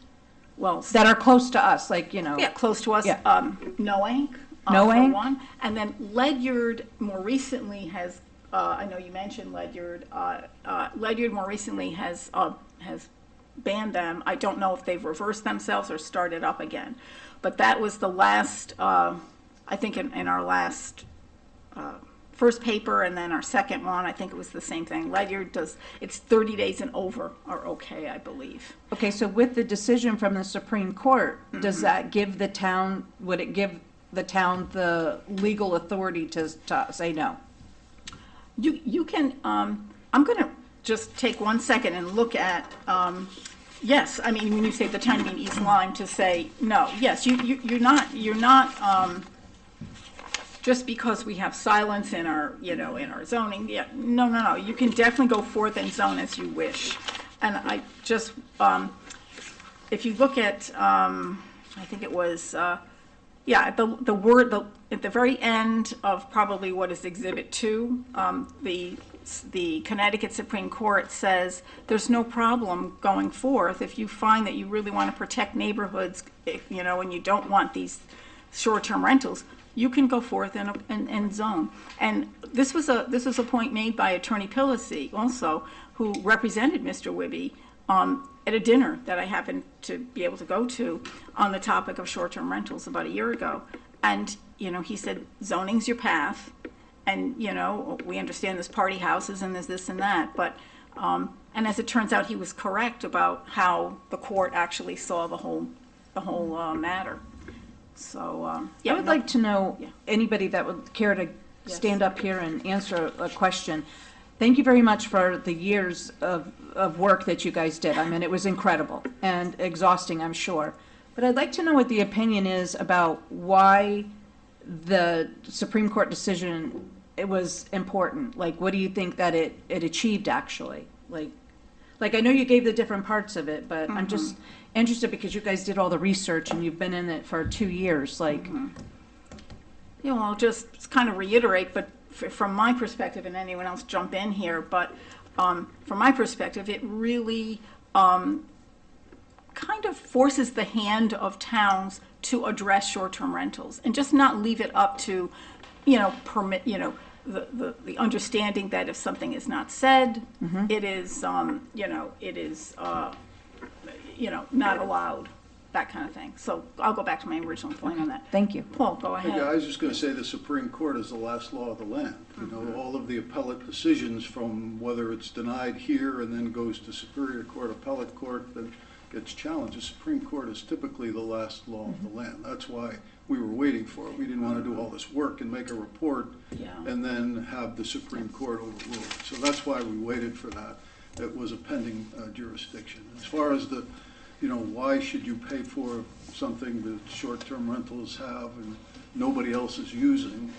Well, That are close to us, like, yeah, close to us, Yeah. Noank, for Noank? one. And then Ledyard more recently has, I know you mentioned Ledyard, Ledyard more recently has banned them. I don't know if they've reversed themselves or started up again. But that was the last, I think in our last first paper, and then our second one, I think it was the same thing. Ledyard it's 30 days and over are okay, I believe. okay, so with the decision from the Supreme Court, does that give the town, would it give the town the legal authority to say no? You can, I'm going to just take 1 second and look at, yes, I mean, when you say the town, you mean East Lyme, to say no. Yes, you're not, just because we have silence in our, in our zoning, yeah, no, you can definitely go forth and zone as you wish. And I just, if you look at, I think it was, at the very end of probably what is Exhibit 2, the Connecticut Supreme Court says there's no problem going forth if you find that you really want to protect neighborhoods, and you don't want these short-term rentals. You can go forth and zone. And this was a point made by Attorney Pillacy also, who represented Mr. Whibby at a dinner that I happened to be able to go to on the topic of short-term rentals about a year ago. And, he said, zoning's your path. And, we understand there's party houses and there's this and that. But, and as it turns out, he was correct about how the court actually saw the whole matter. So, I would like to know, Yeah. anybody that would care to Yes. stand up here and answer a question. Thank you very much for the years of work that you guys did. I mean, it was incredible and exhausting, I'm sure. But I'd like to know what the opinion is about why the Supreme Court decision, it was important. Like, what do you think that it achieved, actually? Like I know you gave the different parts of it, but I'm just interested because you guys did all the research and you've been in it for 2 years, like. Yeah, well, I'll just kind of reiterate, but from my perspective, and anyone else jump in here, but from my perspective, it really kind of forces the hand of towns to address short-term rentals and just not leave it up to, permit, the understanding that if something is not said, it is, it is, not allowed, that kind of thing. So I'll go back to my original point on that. Thank you. Paul, go ahead. Yeah, I was just going to say the Supreme Court is the last law of the land. All of the appellate decisions, from whether it's denied here and then goes to Superior Court, Appellate Court, then gets challenged. The Supreme Court is typically the last law of the land. That's why we were waiting for it. We didn't want to do all this work and make a report and then have the Supreme Court overrule it. So that's why we waited for that. It was a pending jurisdiction. As far as the why should you pay for something that short-term rentals have and nobody else is using?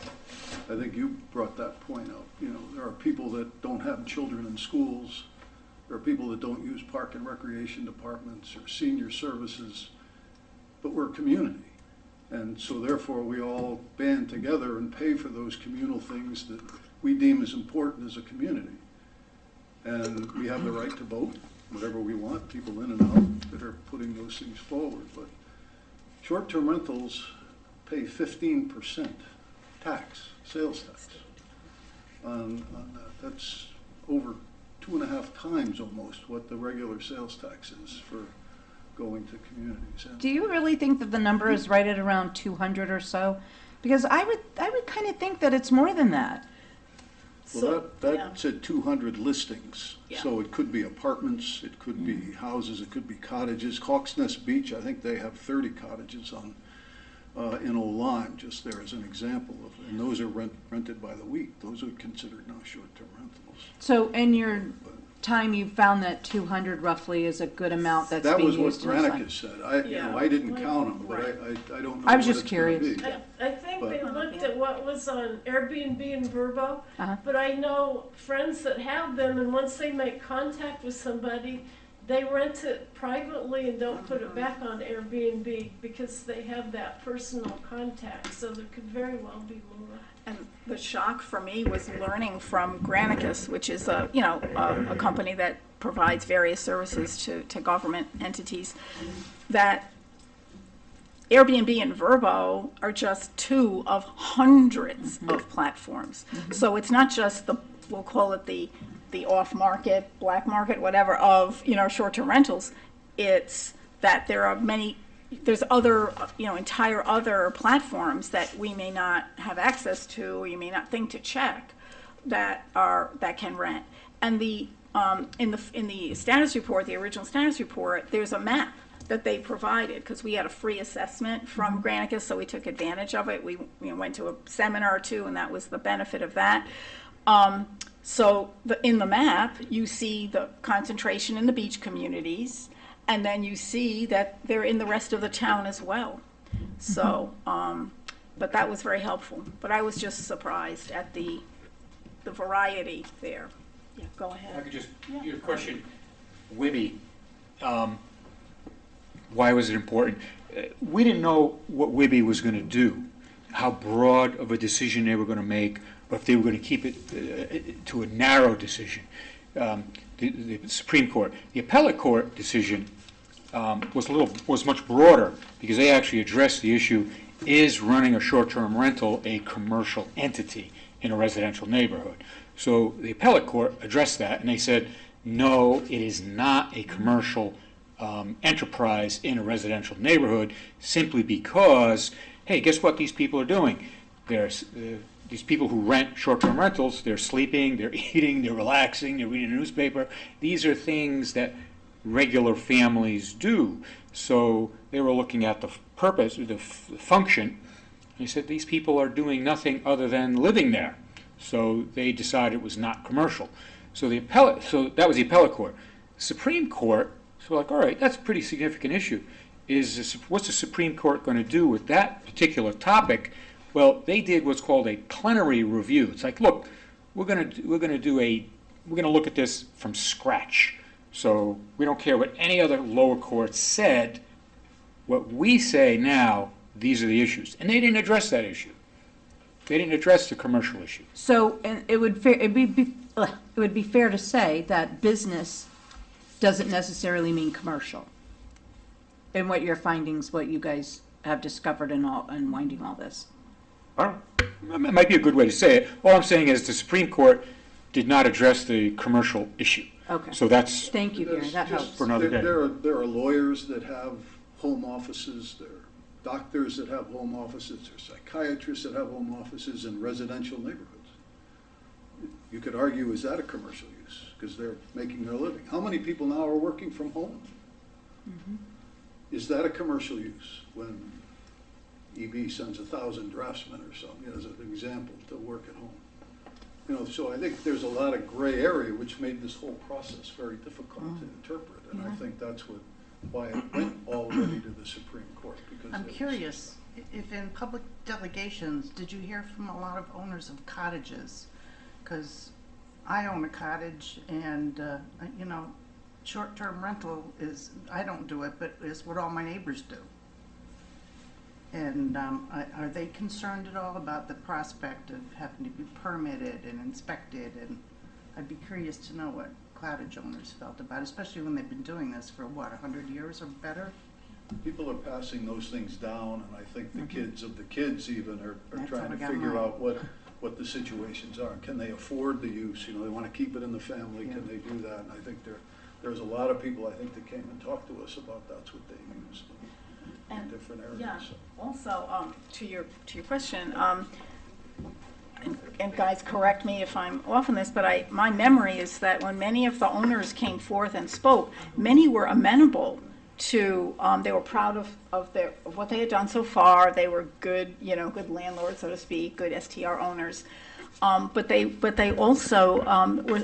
I think you brought that point up. There are people that don't have children in schools. There are people that don't use park and recreation departments or senior services, but we're a community. And so therefore we all band together and pay for those communal things that we deem as important as a community. And we have the right to vote whatever we want, people in and out that are putting those things forward. But short-term rentals pay 15% tax, sales tax on that. That's over 2.5 times almost what the regular sales tax is for going to communities. And Do you really think that the number is right at around 200 or so? Because I would kind of think that it's more than that. Well, that yeah. said 200 listings, Yeah. so it could be apartments, it could be houses, it could be cottages. Hawks Nest Beach, I think they have 30 cottages on, in Old Lyme, just there as an example of, and those are rented by the week. Those are considered now short-term rentals. So in your time, you found that 200 roughly is a good amount that's That being was what used in the Granicus said. Yeah. I didn't count them, but Right. I don't know I was what just it's gonna curious. be. I think they But- looked at what was on Airbnb and Vrbo, Uh-huh. but I know friends that have them, and once they make contact with somebody, they rent it privately and don't put it back on Airbnb because they have that personal contact, so there could very well be more. And the shock for me was learning from Granicus, which is a company that provides various services to government entities, that Airbnb and Vrbo are just two of hundreds of platforms. So it's not just we'll call it the off-market, black market, whatever, of, short-term rentals. It's that there are there's other, entire other platforms that we may not have access to, or you may not think to check, that can rent. And in the status report, the original status report, there's a map that they provided, because we had a free assessment from Granicus, so we took advantage of it. We went to a seminar or two, and that was the benefit of that. So in the map, you see the concentration in the beach communities, and then you see that they're in the rest of the town as well. So, but that was very helpful. But I was just surprised at the variety there. Yeah, go I ahead. could just, your question, Wibby, why was it important? We didn't know what Wibby was going to do, how broad of a decision they were going to make, or if they were going to keep it to a narrow decision. The Supreme Court, the appellate court decision was much broader, because they actually addressed the issue: is running a short-term rental a commercial entity in a residential neighborhood? So the appellate court addressed that, and they said, no, it is not a commercial enterprise in a residential neighborhood, simply because, hey, guess what these people are doing? There's these people who rent short-term rentals, they're sleeping, they're eating, they're relaxing, they're reading a newspaper. These are things that regular families do. So they were looking at the purpose, the function. They said these people are doing nothing other than living there. So they decided it was not commercial. So that was the appellate court. Supreme Court, so like, all right, that's a pretty significant issue. What's the Supreme Court going to do with that particular topic? Well, they did what's called a plenary review. It's like, look, we're going to look at this from scratch. So we don't care what any other lower court said. What we say now, these are the issues. And they didn't address that issue. They didn't address the commercial issue. So, and it would be fair to say that business doesn't necessarily mean commercial. And what your findings, what you guys have discovered in winding all this. It might be a good way to say it. All I'm saying is the Supreme Court did not address the commercial issue. Okay. So that's, Thank you, Gary, There's that just- helps. For another day. There are lawyers that have home offices, there are doctors that have home offices, there are psychiatrists that have home offices in residential neighborhoods. You could argue, is that a commercial use? Because they're making their living. How many people now are working from home? Is that a commercial use when EB sends 1,000 draftsmen or something, as an example, to work at home? So I think there's a lot of gray area, which made this whole process very difficult to interpret. And I think that's why it went already to the Supreme Court. Because I'm curious, if in public delegations, did you hear from a lot of owners of cottages? Because I own a cottage, and, short-term rental is, I don't do it, but it's what all my neighbors do. And are they concerned at all about the prospect of having to be permitted and inspected? And I'd be curious to know what cottage owners felt about it, especially when they've been doing this for, 100 years or better? People are passing those things down, and I think the kids of the kids even are That's trying how to we got figure mine. out what the situations are. Can they afford the use? They want to keep it in the family. Yeah. Can they do that? And I think there's a lot of people, I think, that came and talked to us about that's what they used in And- different Yeah, areas. also, to your question, and guys, correct me if I'm off on this, but my memory is that when many of the owners came forth and spoke, many were amenable to, they were proud of what they had done so far. They were good, good landlords, so to speak, good STR owners. But they also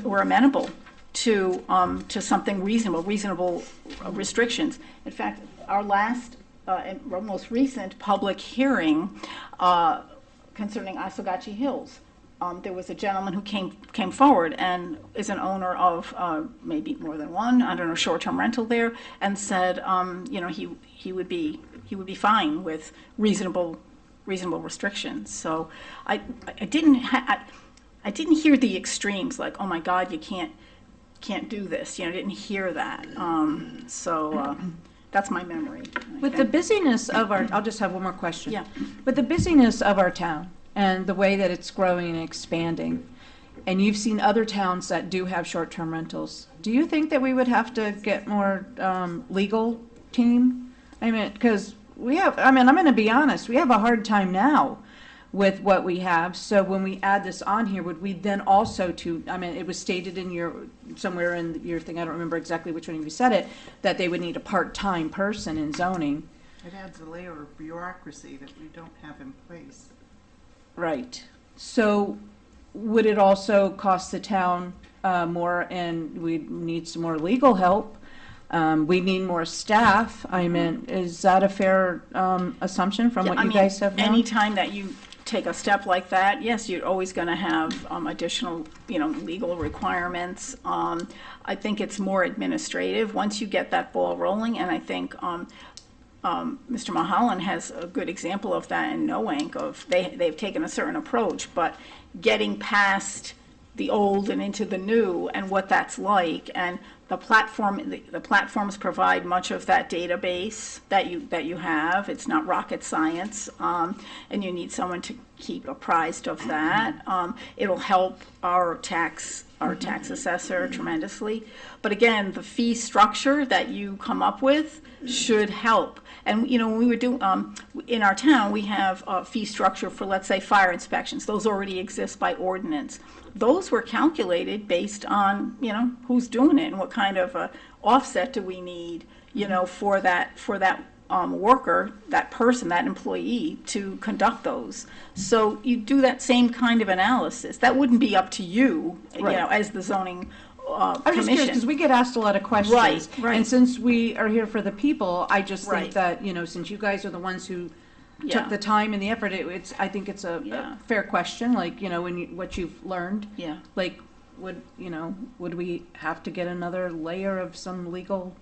were amenable to something reasonable restrictions. In fact, our last and most recent public hearing concerning Oswegatchie Hills, there was a gentleman who came forward and is an owner of maybe more than one, I don't know, short-term rental there, and said, he would be fine with reasonable restrictions. So I didn't hear the extremes like, oh my God, you can't do this. Didn't hear that. That's my memory. With the busyness of our, I'll just have one more question. Yeah. With the busyness of our town and the way that it's growing and expanding, and you've seen other towns that do have short-term rentals, do you think that we would have to get more legal team? I mean, because I'm going to be honest, we have a hard time now with what we have. So when we add this on here, would we then also it was stated in somewhere in your thing, I don't remember exactly which one of you said it, that they would need a part-time person in zoning. It adds a layer of bureaucracy that we don't have in place. Right. So would it also cost the town more, and we need some more legal help? We need more staff. I mean, is that a fair assumption from what you guys have known? Anytime that you take a step like that, yes, you're always going to have additional, legal requirements. I think it's more administrative once you get that ball rolling, and I think Mr. Mulholland has a good example of that in Noank. They've taken a certain approach, but getting past the old and into the new and what that's like, and the platforms provide much of that database that you have. It's not rocket science, and you need someone to keep apprised of that. It'll help our tax assessor tremendously. But again, the fee structure that you come up with should help. And when we would do in our town, we have a fee structure for, let's say, fire inspections. Those already exist by ordinance. Those were calculated based on who's doing it and what kind of offset do we need for that worker, that person, that employee to conduct those. So you do that same kind of analysis. That wouldn't be up to you, Right. as the zoning I'm just curious, because commission. we get asked a lot of questions. Right. And since we are here for the people, I just Right. think that, since you guys are the ones who Yeah. took the time and the effort, I think it's Yeah. a fair question, like, what you've learned. Yeah. Like, would we have to get another layer of some legal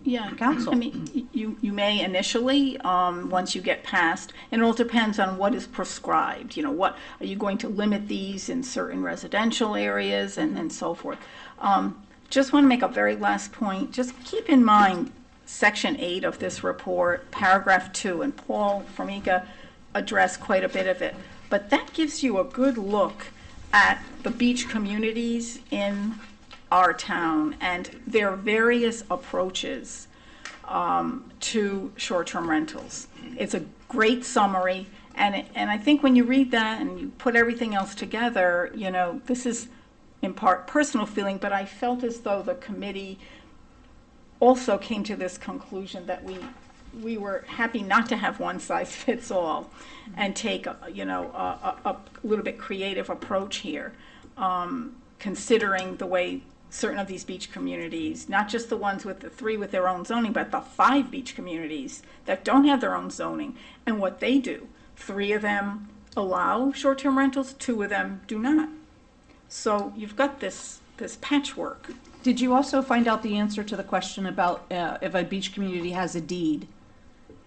Yeah, counsel? I mean, you may initially, once you get past, and it all depends on what is prescribed. What are you going to limit these in certain residential areas and so forth. Just want to make a very last point. Just keep in mind Section 8 of this report, Paragraph 2, and Paul Formica addressed quite a bit of it. But that gives you a good look at the beach communities in our town and their various approaches to short-term rentals. It's a great summary, and I think when you read that and you put everything else together, this is in part personal feeling, but I felt as though the committee also came to this conclusion that we were happy not to have one size fits all and take a little bit creative approach here, considering the way certain of these beach communities, not just the ones with the 3 with their own zoning, but the 5 beach communities that don't have their own zoning, and what they do. 3 of them allow short-term rentals, 2 of them do not. So you've got this patchwork. Did you also find out the answer to the question about if a beach community has a deed?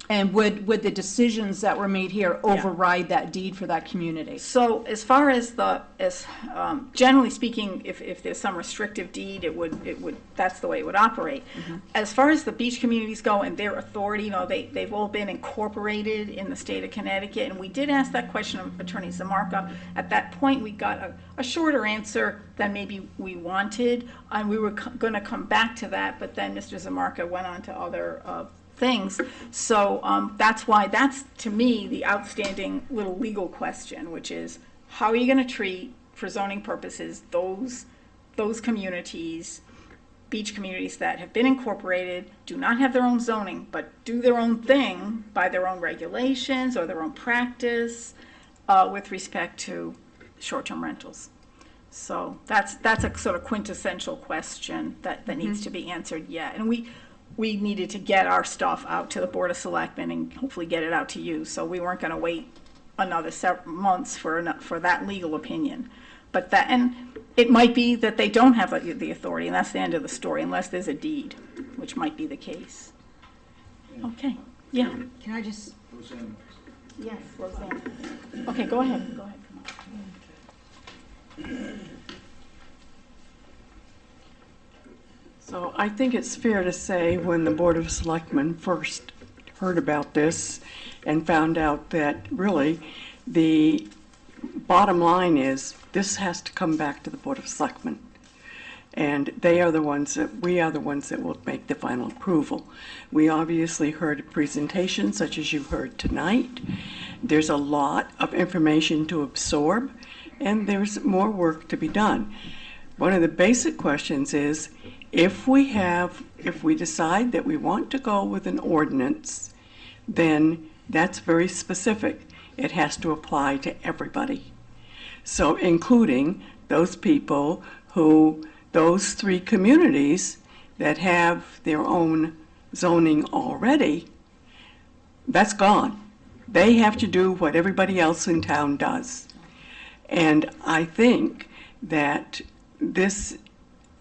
And would the decisions that were made here override that deed for that community? So as far as generally speaking, if there's some restrictive deed, it would, that's the way it would operate. As far as the beach communities go and their authority, you know, they've all been incorporated in the state of Connecticut, and we did ask that question of Attorney Zamarka. At that point, we got a shorter answer than maybe we wanted, and we were gonna come back to that, but then Mr. Zamarka went on to other things. So that's why, that's to me the outstanding little legal question, which is how are you going to treat, for zoning purposes, those communities, beach communities that have been incorporated, do not have their own zoning, but do their own thing by their own regulations or their own practice with respect to short-term rentals. So that's a sort of quintessential question that needs to be answered yet. And we needed to get our stuff out to the Board of Selectmen and hopefully get it out to you. So we weren't going to wait another several months for that legal opinion. But that, and it might be that they don't have the authority, and that's the end of the story, unless there's a deed, which might be the case. Okay, yeah. Can I just, Yes, Roseanne. Okay, go ahead. Come on. So I think it's fair to say when the Board of Selectmen first heard about this and found out that really the bottom line is this has to come back to the Board of Selectmen. And we are the ones that will make the final approval. We obviously heard a presentation such as you heard tonight. There's a lot of information to absorb, and there's more work to be done. One of the basic questions is, if we decide that we want to go with an ordinance, then that's very specific. It has to apply to everybody. So including those people those 3 communities that have their own zoning already, that's gone. They have to do what everybody else in town does. And I think that this,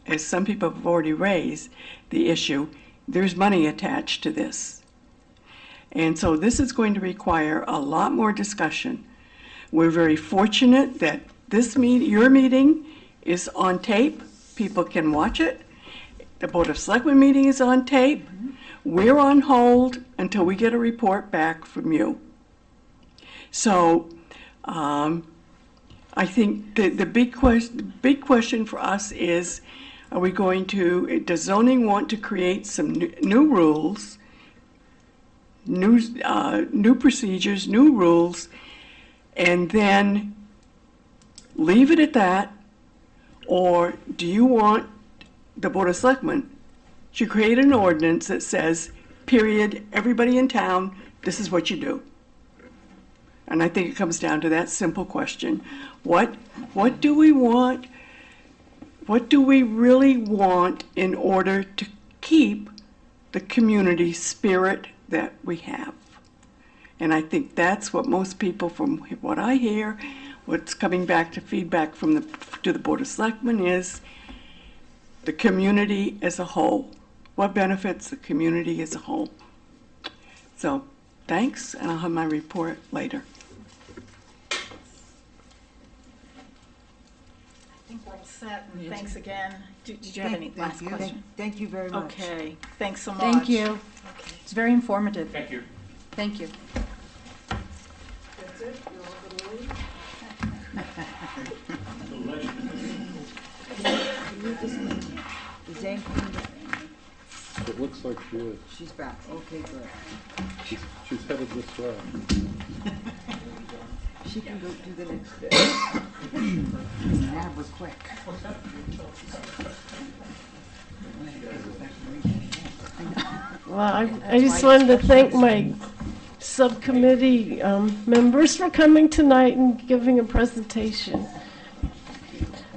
as some people have already raised the issue, there's money attached to this. And so this is going to require a lot more discussion. We're very fortunate that your meeting is on tape. People can watch it. The Board of Selectmen meeting is on tape. We're on hold until we get a report back from you. So I think the big question for us is, does zoning want to create some new rules, new procedures, new rules, and then leave it at that? Or do you want the Board of Selectmen to create an ordinance that says, period, everybody in town, this is what you do? And I think it comes down to that simple question. What do we want? What do we really want in order to keep the community spirit that we have? And I think that's what most people, from what I hear, what's coming back to feedback to the Board of Selectmen is the community as a whole. What benefits the community as a whole? So, thanks, and I'll have my report later. I think we're all set, and thanks again. Did you have any last question? thank you very much. Okay, thanks so much. Thank you. Okay. It's very informative. Thank you. Thank you. That's it? You're all gonna leave? Is Ann coming back? It looks like she is. She's back, okay, good. She's headed this way. She can go do the next bit. Now we're quick. Well, I just wanted to thank my subcommittee members for coming tonight and giving a presentation.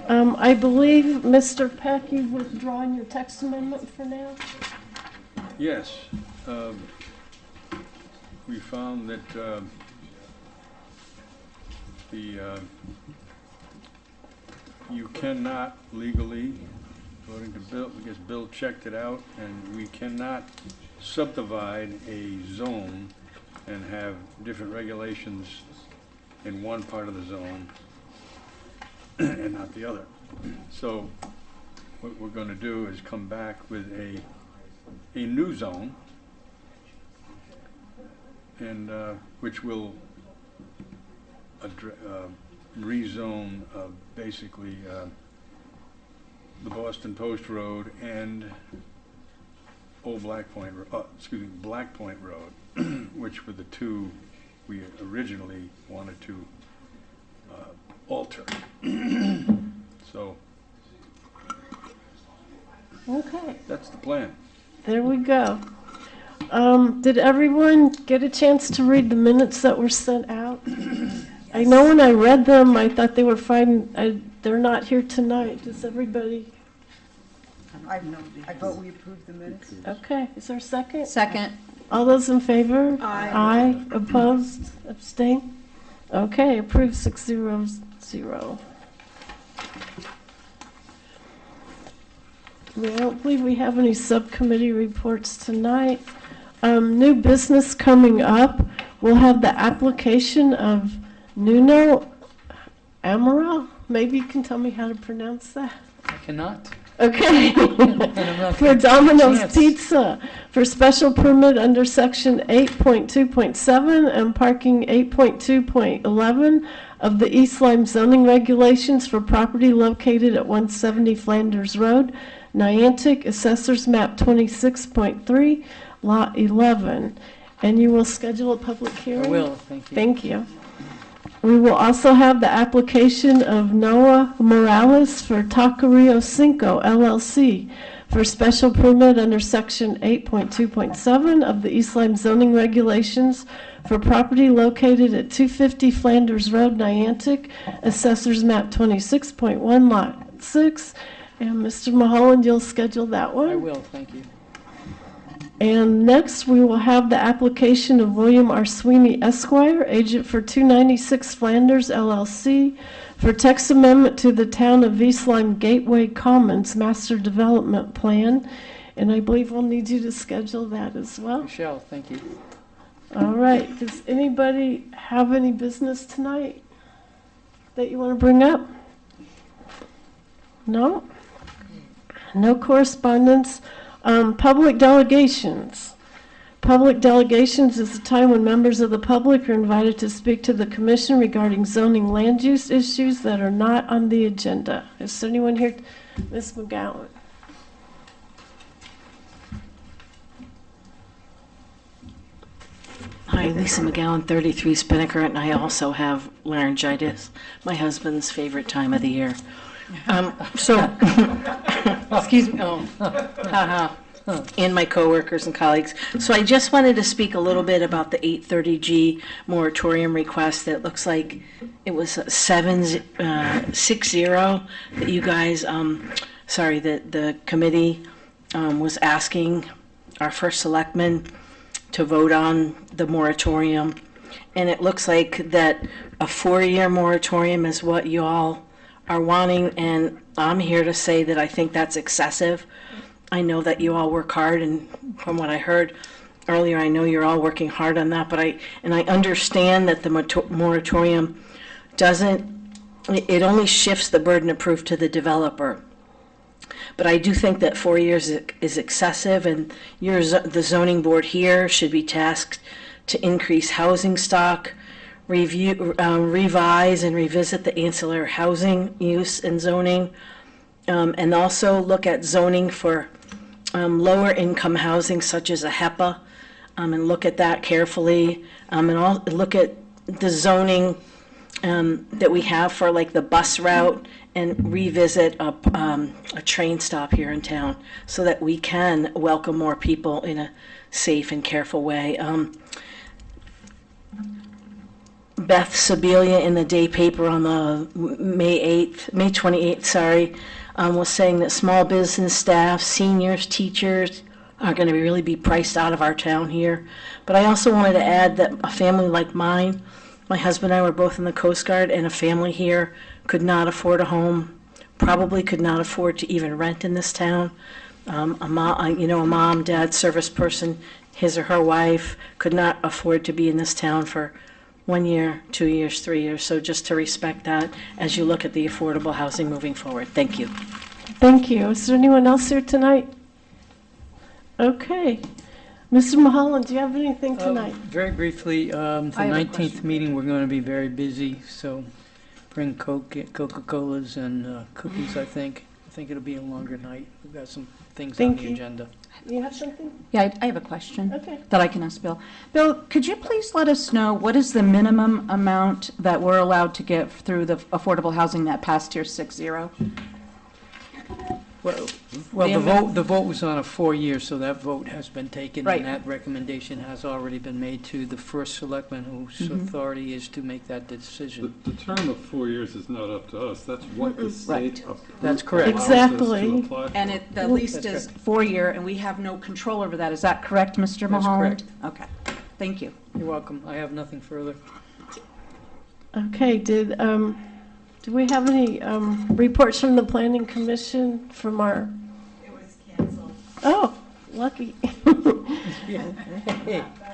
I believe, Mr. Peck, you've withdrawn your text amendment for now? Yes. We found that you cannot legally, according to Bill, because Bill checked it out, and we cannot subdivide a zone and have different regulations in one part of the zone and not the other. So what we're going to do is come back with a new zone, and which will rezone basically the Boston Post Road and Old Black Point, Black Point Road, which were the two we originally wanted to alter. So Okay, that's the plan. there we go. Did everyone get a chance to read the minutes that were sent out? I know when I read them, I thought they were fine. They're not here tonight. Does everybody? I vote we approve the minutes. Okay, is there a second? Second. All those in favor? Aye. Aye, opposed, abstain? Okay, approved 600. I don't believe we have any subcommittee reports tonight. New business coming up, we'll have the application of Nuno Amara. Maybe you can tell me how to pronounce that? I cannot. Okay. And I'm not For gonna take a Domino's chance. Pizza, for special permit under section 8.2.7 and parking 8.2.11 of the East Lyme zoning regulations for property located at 170 Flanders Road, Niantic, Assessors Map 26.3, Lot 11. And you will schedule a public hearing? I will, thank you. Thank you. We will also have the application of Noah Morales for Taqueria Cinco LLC for special permit under section 8.2.7 of the East Lyme zoning regulations for property located at 250 Flanders Road, Niantic, Assessors Map 26.1, Lot 6. And Mr. Mulholland, you'll schedule that one? I will, thank you. And next, we will have the application of William R. Sweeney Esquire, agent for 296 Flanders LLC, for text amendment to the Town of East Lyme Gateway Commons Master Development Plan. And I believe we'll need you to schedule that as well. Michelle, thank you. All right, does anybody have any business tonight that you want to bring up? No? No correspondence. Public delegations. Public delegations is a time when members of the public are invited to speak to the commission regarding zoning land use issues that are not on the agenda. Is there anyone here? Ms. McGowan. Hi, Lisa McGowan, 33 Spinnaker, and I also have laryngitis, my husband's favorite time of the year. Excuse me, and my coworkers and colleagues. So I just wanted to speak a little bit about the 830G moratorium request that looks like it was 760 that you guys, that the committee was asking our first selectman to vote on the moratorium. And it looks like that a 4-year moratorium is what you all are wanting, and I'm here to say that I think that's excessive. I know that you all work hard, and from what I heard earlier, I know you're all working hard on that, but I understand that the moratorium it only shifts the burden of proof to the developer. But I do think that 4 years is excessive, and the zoning board here should be tasked to increase housing stock, revise and revisit the ancillary housing use and zoning, and also look at zoning for lower income housing such as a HEPA, and look at that carefully, and look at the zoning that we have for like the bus route, and revisit a train stop here in town so that we can welcome more people in a safe and careful way. Beth Sibilia in the day paper on the May 28th, was saying that small business staff, seniors, teachers are going to really be priced out of our town here. But I also wanted to add that a family like mine, my husband and I were both in the Coast Guard, and a family here could not afford a home, probably could not afford to even rent in this town. A mom, dad, service person his or her wife could not afford to be in this town for 1 year, 2 years, 3 years. So just to respect that as you look at the affordable housing moving forward. Thank you. Thank you. Is there anyone else here tonight? Okay. Mr. Mulholland, do you have anything tonight? Very briefly, the I have a 19th question. meeting, we're going to be very busy, so bring Coca-Colas and cookies, I think. I think it'll be a longer night. We've got some things on Thank the you. agenda. You have something? Yeah, I have a question Okay. that I can ask Bill. Bill, could you please let us know what is the minimum amount that we're allowed to get through the affordable housing that passed here 6-0? Well, The the vote was on a 4-year, so that vote has been taken, Right. and that recommendation has already been made to the first selectman, whose authority is to make that decision. The term of 4 years is not up to us. That's what the state Right. That's correct. allows us to Exactly. apply for. And the lease That's is 4-year, and we have no control over that. Is that correct, Mr. That's Mulholland? Okay, thank you. You're welcome. I have nothing further. Okay, do we have any reports from the planning commission from our? It was canceled. Oh, lucky.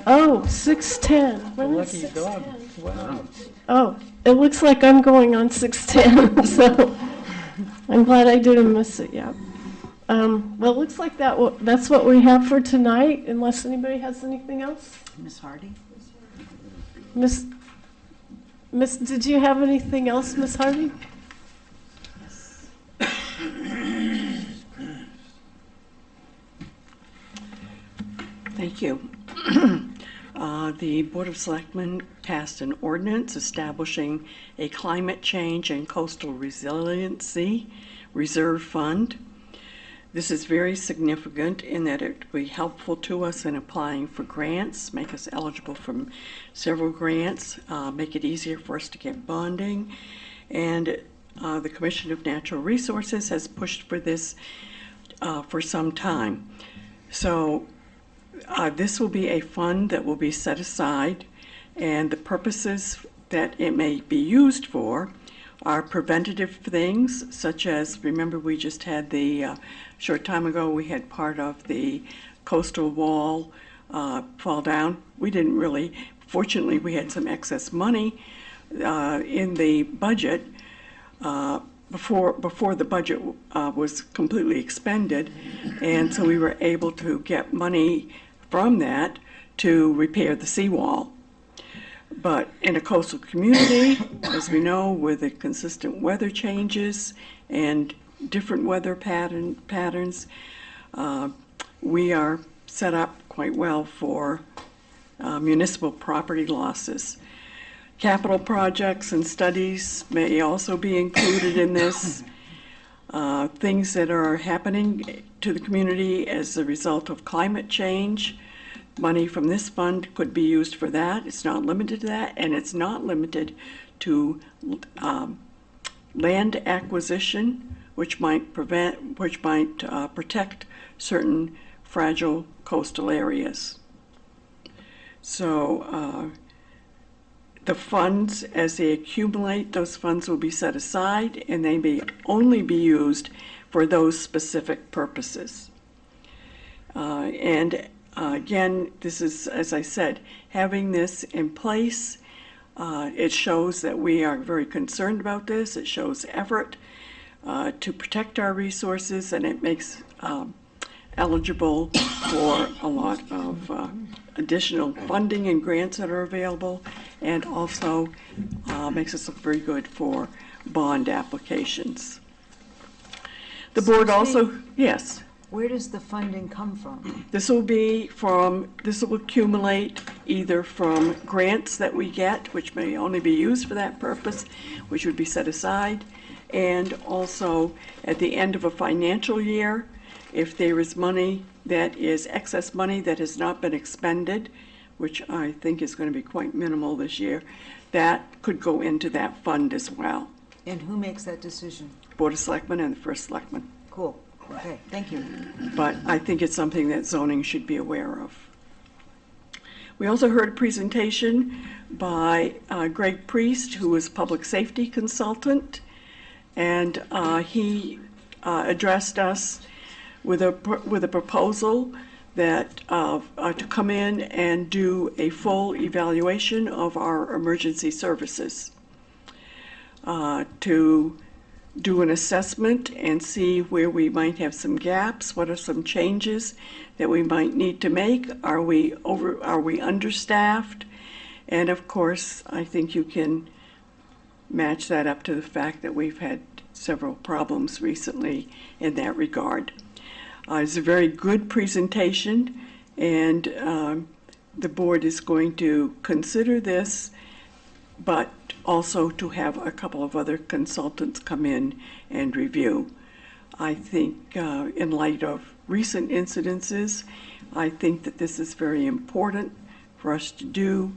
Oh, 6:10. When is Lucky dog. 6:10? Wow. Oh, it looks like I'm going on 6:10, so I'm glad I didn't miss it yet. Well, it looks like that's what we have for tonight, unless anybody has anything else. Miss Hardy? Miss, did you have anything else, Miss Harvey? Thank you. The Board of Selectmen passed an ordinance establishing a climate change and coastal resiliency reserve fund. This is very significant in that it will be helpful to us in applying for grants, make us eligible for several grants, make it easier for us to get bonding. And the Commission of Natural Resources has pushed for this for some time. So this will be a fund that will be set aside, and the purposes that it may be used for are preventative things, such as, remember we just had short time ago, we had part of the coastal wall fall down. We didn't really, fortunately, we had some excess money in the budget before the budget was completely expended, and so we were able to get money from that to repair the seawall. But in a coastal community, as we know, with the consistent weather changes and different weather patterns, we are set up quite well for municipal property losses. Capital projects and studies may also be included in this. Things that are happening to the community as a result of climate change. Money from this fund could be used for that. It's not limited to that, and it's not limited to land acquisition, which might protect certain fragile coastal areas. So the funds, as they accumulate, those funds will be set aside, and they may only be used for those specific purposes. Again, this is, as I said, having this in place, it shows that we are very concerned about this. It shows effort to protect our resources, and it makes eligible for a lot of additional funding and grants that are available, and also makes us look very good for bond applications. The board also, yes. Where does the funding come from? This will accumulate either from grants that we get, which may only be used for that purpose, which would be set aside, and also at the end of a financial year, if there is money that is excess money that has not been expended, which I think is going to be quite minimal this year, that could go into that fund as well. And who makes that decision? Board of Selectmen and the First Selectman. Cool. Okay, thank you. But I think it's something that zoning should be aware of. We also heard a presentation by Greg Priest, who is public safety consultant, and he addressed us with a proposal that, to come in and do a full evaluation of our emergency services, to do an assessment and see where we might have some gaps, what are some changes that we might need to make, are we understaffed? And of course, I think you can match that up to the fact that we've had several problems recently in that regard. It's a very good presentation, and the board is going to consider this, but also to have a couple of other consultants come in and review. I think in light of recent incidences, I think that this is very important for us to do.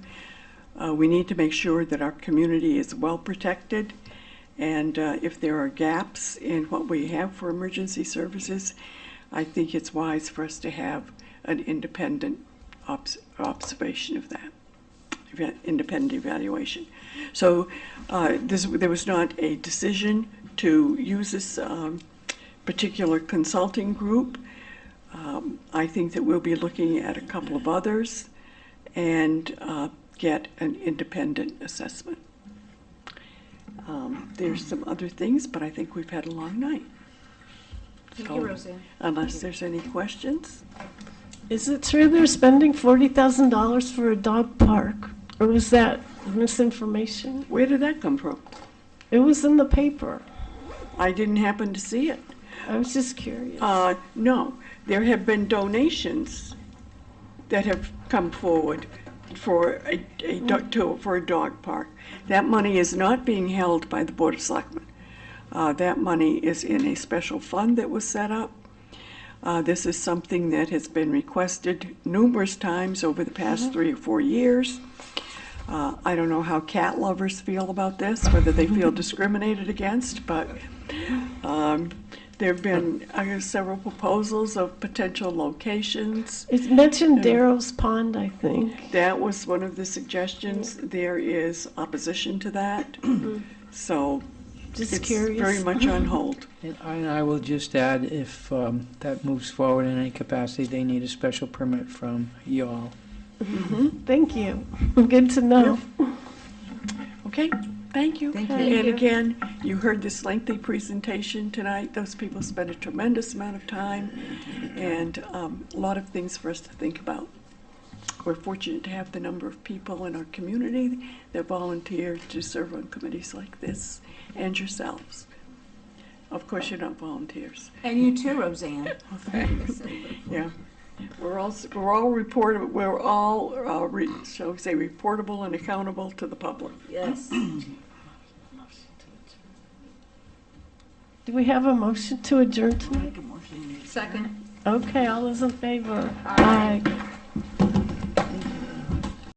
We need to make sure that our community is well protected, and if there are gaps in what we have for emergency services, I think it's wise for us to have an independent observation of that, independent evaluation. So there was not a decision to use this particular consulting group. I think that we'll be looking at a couple of others and get an independent assessment. There's some other things, but I think we've had a long night. Thank you, Roseanne. Unless there's any questions? Is it true they're spending $40,000 for a dog park? Or was that misinformation? Where did that come from? It was in the paper. I didn't happen to see it. I was just curious. No, there have been donations that have come forward for a dog park. That money is not being held by the Board of Selectmen. That money is in a special fund that was set up. This is something that has been requested numerous times over the past 3 or 4 years. I don't know how cat lovers feel about this, whether they feel discriminated against, but there have been several proposals of potential locations. It mentioned Darrow's Pond, I think. That was one of the suggestions. There is opposition to that. So Just it's curious. very much on hold. And I will just add, if that moves forward in any capacity, they need a special permit from you all. Thank you. Good to know. Okay, thank you. Thank you. And again, you heard this lengthy presentation tonight. Those people spent a tremendous amount of time and a lot of things for us to think about. We're fortunate to have the number of people in our community that volunteer to serve on committees like this, and yourselves. Of course, you're not volunteers. And you too, Roseanne. Yeah. We're all shall we say, reportable and accountable to the public. Yes. Do we have a motion to adjourn tonight? Second. Okay, all those in favor? Aye.